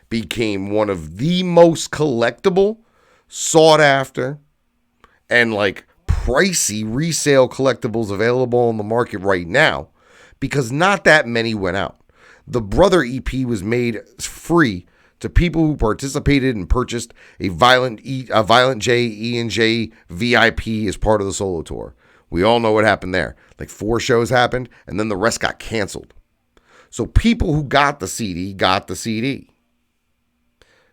became one of the most collectible, sought after, and like pricey resale collectibles available on the market right now because not that many went out. The Brother EP was made free to people who participated and purchased a Violent J E&J VIP as part of the solo tour. We all know what happened there. Like 4 shows happened, and then the rest got canceled. So people who got the CD got the CD.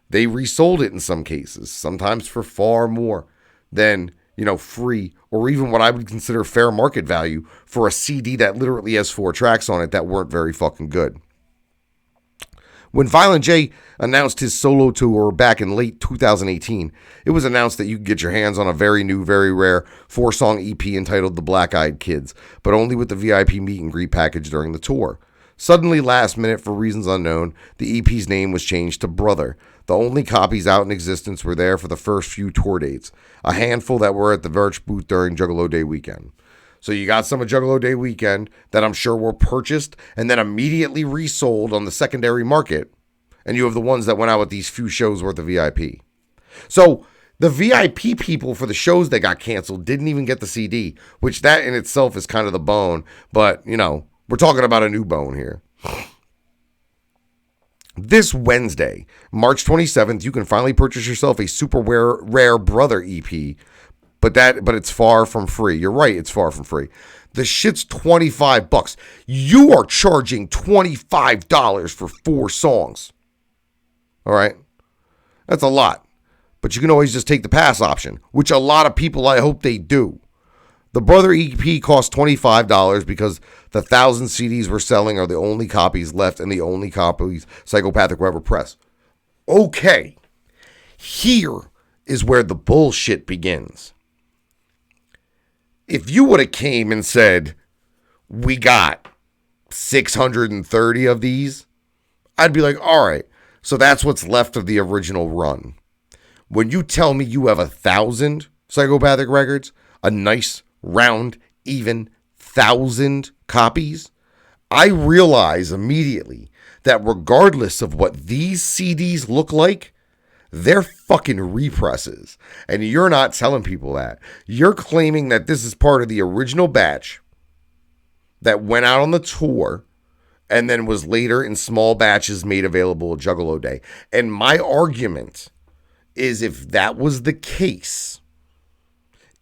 They resold it in some cases, sometimes for far more than, free or even what I would consider fair market value for a CD that literally has 4 tracks on it that weren't very fucking good. When Violent J announced his solo tour back in late 2018, it was announced that you could get your hands on a very new, very rare 4-song EP entitled The Black Eyed Kids, but only with the VIP meet and greet package during the tour. Suddenly, last minute, for reasons unknown, the EP's name was changed to Brother. The only copies out in existence were there for the first few tour dates, a handful that were at the Verge booth during Juggalo Day weekend. So you got some of Juggalo Day weekend that I'm sure were purchased and then immediately resold on the secondary market. And you have the ones that went out with these few shows worth of VIP. So the VIP people for the shows that got canceled didn't even get the CD, which that in itself is kind of the bone. But, we're talking about a new bone here. This Wednesday, March 27th, you can finally purchase yourself a super rare Brother EP. But it's far from free. You're right, it's far from free. The shit's $25. You are charging $25 for 4 songs. All right? That's a lot. But you can always just take the pass option, which a lot of people, I hope they do. The Brother EP costs $25 because the 1,000 CDs we're selling are the only copies left and the only copies Psychopathic will ever press. Okay. Here is where the bullshit begins. If you would have came and said, we got 630 of these, I'd be like, all right, so that's what's left of the original run. When you tell me you have 1,000 Psychopathic records, a nice, round, even 1,000 copies, I realize immediately that regardless of what these CDs look like, they're fucking represses. And you're not telling people that. You're claiming that this is part of the original batch that went out on the tour and then was later in small batches made available at Juggalo Day. And my argument is if that was the case,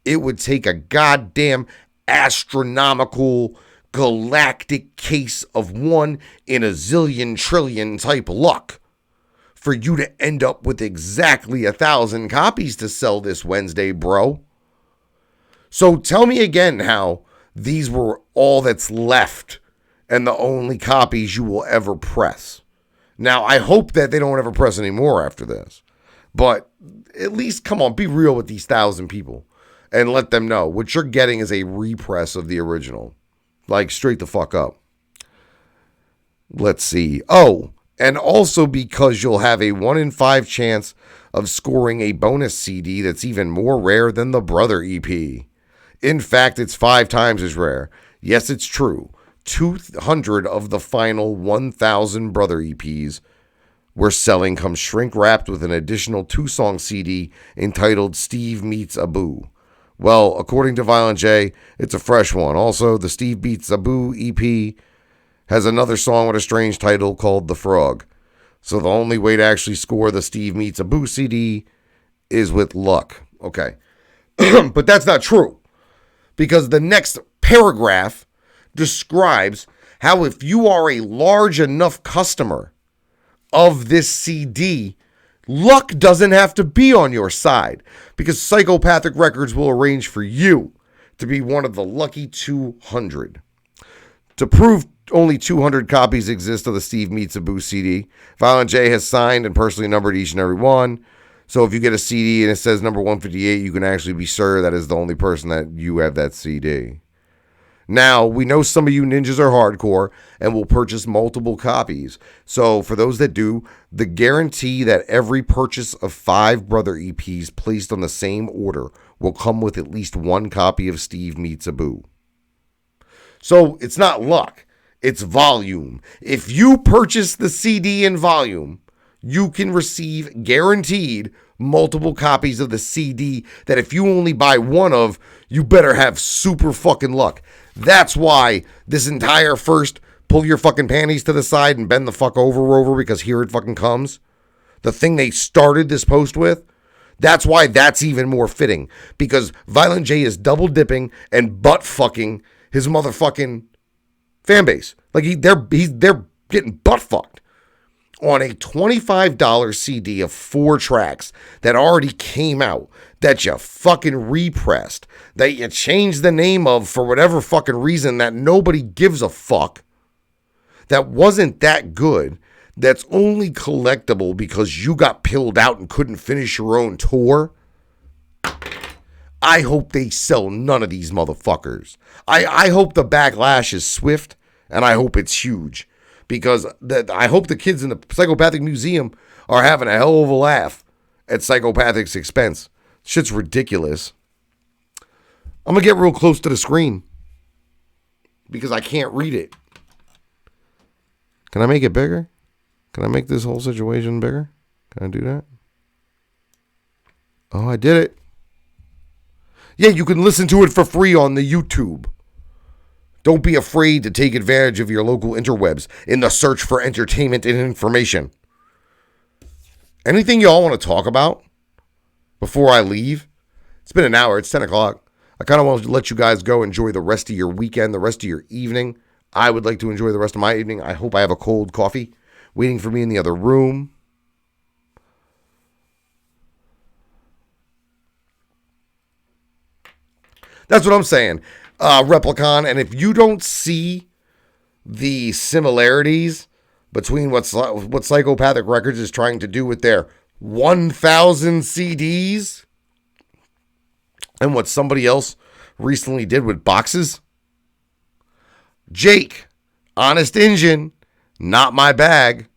it would take a goddamn astronomical galactic case of 1 in a zillion trillion type luck for you to end up with exactly 1,000 copies to sell this Wednesday, bro. So tell me again how these were all that's left and the only copies you will ever press. Now, I hope that they don't ever press any more after this. But at least, come on, be real with these 1,000 people and let them know what you're getting is a repress of the original. Like, straight the fuck up. Let's see. Oh, and also because you'll have a 1 in 5 chance of scoring a bonus CD that's even more rare than the Brother EP. In fact, it's 5 times as rare. Yes, it's true. 200 of the final 1,000 Brother EPs we're selling come shrink wrapped with an additional 2-song CD entitled Steve Meets Abu. Well, according to Violent J, it's a fresh one. Also, the Steve Meets Abu EP has another song with a strange title called The Frog. So the only way to actually score the Steve Meets Abu CD is with luck. Okay. But that's not true. Because the next paragraph describes how if you are a large enough customer of this CD, luck doesn't have to be on your side because Psychopathic Records will arrange for you to be one of the lucky 200. To prove only 200 copies exist of the Steve Meets Abu CD, Violent J has signed and personally numbered each and every one. So if you get a CD and it says number 158, you can actually be sure that is the only person that you have that CD. Now, we know some of you ninjas are hardcore and will purchase multiple copies. So for those that do, the guarantee that every purchase of 5 Brother EPs placed on the same order will come with at least 1 copy of Steve Meets Abu. So it's not luck, it's volume. If you purchase the CD in volume, you can receive guaranteed multiple copies of the CD that if you only buy one of, you better have super fucking luck. That's why this entire first pull your fucking panties to the side and bend the fuck over because here it fucking comes. The thing they started this post with, that's why that's even more fitting. Because Violent J is double dipping and butt fucking his motherfucking fan base. Like they're getting butt fucked on a $25 CD of 4 tracks that already came out, that you fucking repressed, that you changed the name of for whatever fucking reason that nobody gives a fuck, that wasn't that good, that's only collectible because you got pilled out and couldn't finish your own tour. I hope they sell none of these motherfuckers. I hope the backlash is swift, and I hope it's huge. Because I hope the kids in the Psychopathic Museum are having a hell of a laugh at Psychopathic's expense. Shit's ridiculous. I'm going to get real close to the screen because I can't read it. Can I make it bigger? Can I make this whole situation bigger? Can I do that? Oh, I did it. Yeah, you can listen to it for free on the YouTube. Don't be afraid to take advantage of your local interwebs in the search for entertainment and information. Anything y'all want to talk about before I leave? It's been an hour. It's 10 o'clock. I kind of want to let you guys go enjoy the rest of your weekend, the rest of your evening. I would like to enjoy the rest of my evening. I hope I have a cold coffee waiting for me in the other room. That's what I'm saying. Replicon, and if you don't see the similarities between what Psychopathic Records is trying to do with their 1,000 CDs and what somebody else recently did with boxes, Jake, honest engine, not my bag,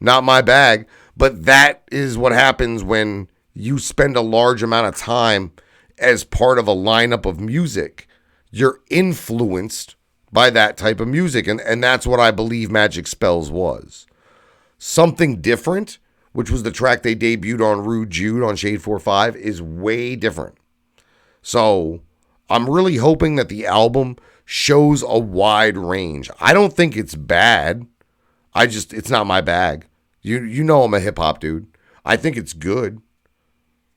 but that is what happens when you spend a large amount of time as part of a lineup of music. You're influenced by that type of music. And that's what I believe Magic Spells was. Something different, which was the track they debuted on Rude Jude on Shade 4-5, is way different. So I'm really hoping that the album shows a wide range. I don't think it's bad. It's not my bag. You know I'm a hip hop dude. I think it's good.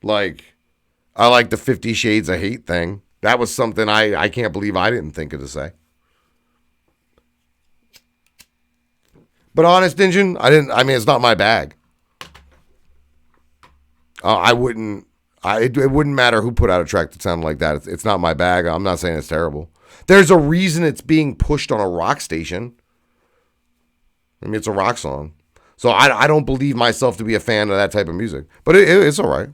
Like, I like the 50 Shades of Hate thing. That was something I can't believe I didn't think of to say. But Honest Engine, it's not my bag. It wouldn't matter who put out a track that sounded like that. It's not my bag. I'm not saying it's terrible. There's a reason it's being pushed on a rock station. It's a rock song. So I don't believe myself to be a fan of that type of music. But it's all right.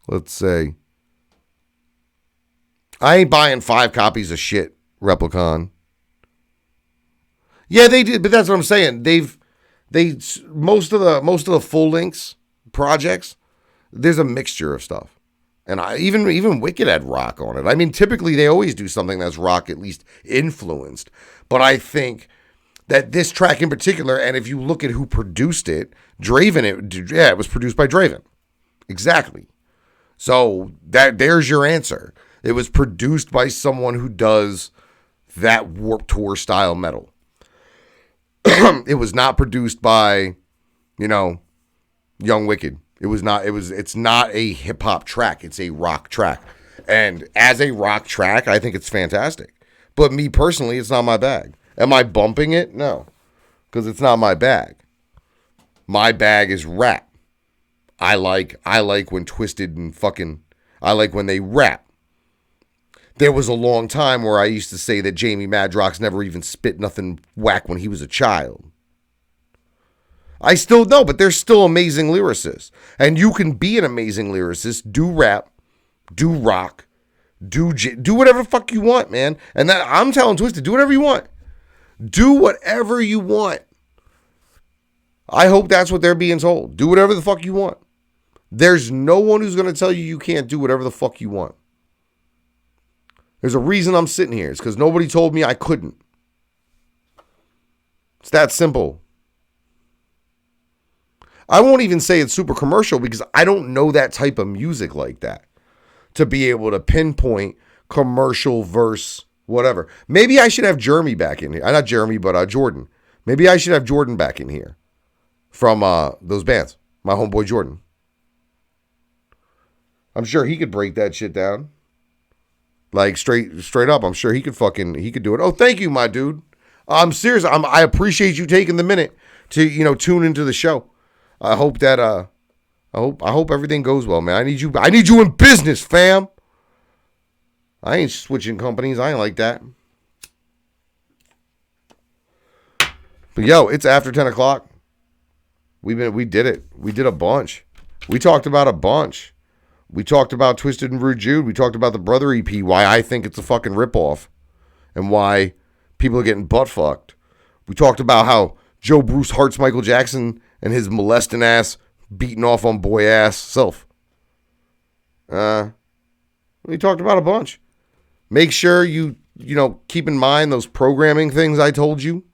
Let's say. I ain't buying 5 copies of shit, Replicon. Yeah, they did, but that's what I'm saying. Most of the full lengths projects, there's a mixture of stuff. And even Wicked had rock on it. Typically they always do something that's rock at least influenced. But I think that this track in particular, and if you look at who produced it, it was produced by Draven. Exactly. So there's your answer. It was produced by someone who does that Warped Tour style metal. It was not produced by, Young Wicked. It's not a hip hop track. It's a rock track. And as a rock track, I think it's fantastic. But me personally, it's not my bag. Am I bumping it? No. Because it's not my bag. My bag is rap. I like when Twisted and I like when they rap. There was a long time where I used to say that Jamie Madrox never even spit nothing whack when he was a child. I still know, but they're still amazing lyricists. And you can be an amazing lyricist, do rap, do rock, do whatever the fuck you want, man. And that I'm telling Twisted, do whatever you want. Do whatever you want. I hope that's what they're being told. Do whatever the fuck you want. There's no one who's going to tell you can't do whatever the fuck you want. There's a reason I'm sitting here. It's because nobody told me I couldn't. It's that simple. I won't even say it's super commercial because I don't know that type of music like that to be able to pinpoint commercial verse whatever. Maybe I should have Jeremy back in here. Not Jeremy, but Jordan. Maybe I should have Jordan back in here from those bands. My homeboy Jordan. I'm sure he could break that shit down. Like straight up, I'm sure he could do it. Oh, thank you, my dude. I'm serious. I appreciate you taking the minute to tune into the show. I hope that I hope everything goes well, man. I need you in business, fam. I ain't switching companies. I ain't like that. But yo, it's after 10 o'clock. We did it. We did a bunch. We talked about a bunch. We talked about Twisted and Rude Jude. We talked about the Brother EP, why I think it's a fucking ripoff, and why people are getting butt fucked. We talked about how Joe Bruce hearts Michael Jackson and his molesting ass beating off on boy ass self. We talked about a bunch. Make sure you keep in mind those programming things I told you.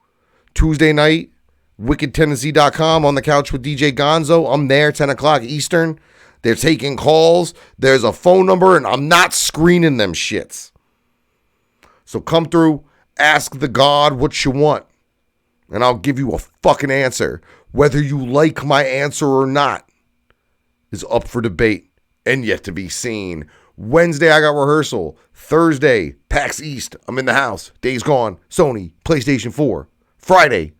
Tuesday night, wickedtendency.com on the couch with DJ Gonzo. I'm there, 10 o'clock Eastern. They're taking calls. There's a phone number, and I'm not screening them shits. So come through, ask the God what you want, and I'll give you a fucking answer. Whether you like my answer or not is up for debate and yet to be seen. Wednesday, I got rehearsal. Thursday, PAX East. I'm in the house. Days Gone, Sony, PlayStation 4. Friday,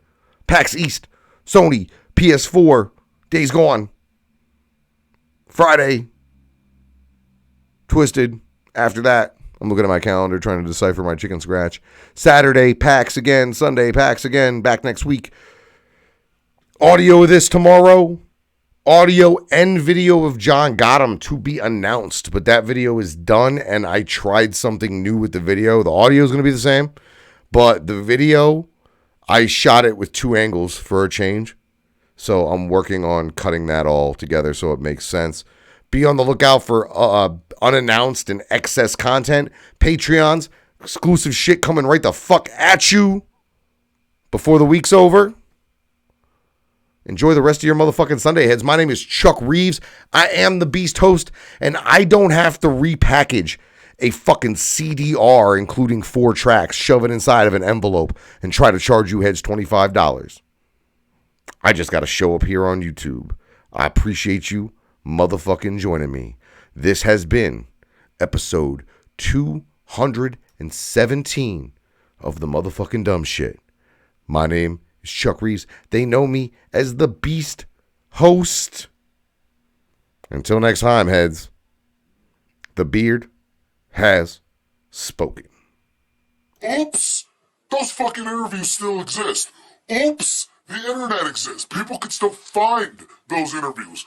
PAX East, Sony, PS4, Days Gone. Friday, Twisted. After that, I'm looking at my calendar trying to decipher my chicken scratch. Saturday, PAX again. Sunday, PAX again. Back next week. Audio of this tomorrow. Audio and video of John Gotham to be announced. But that video is done, and I tried something new with the video. The audio is going to be the same, but the video, I shot it with 2 angles for a change. So I'm working on cutting that all together so it makes sense. Be on the lookout for unannounced and excess content. Patreons, exclusive shit coming right the fuck at you before the week's over. Enjoy the rest of your motherfucking Sunday, heads. My name is Chuck Reeves. I am the Beast Host, and I don't have to repackage a fucking CDR, including 4 tracks, shove it inside of an envelope, and try to charge you heads $25. I just got to show up here on YouTube. I appreciate you motherfucking joining me. This has been episode 217 of the motherfucking dumb shit. My name is Chuck Reeves. They know me as the Beast Host. Until next time, heads, the beard has spoken. Oops! Those fucking interviews still exist. Oops! The internet exists. People can still find those interviews.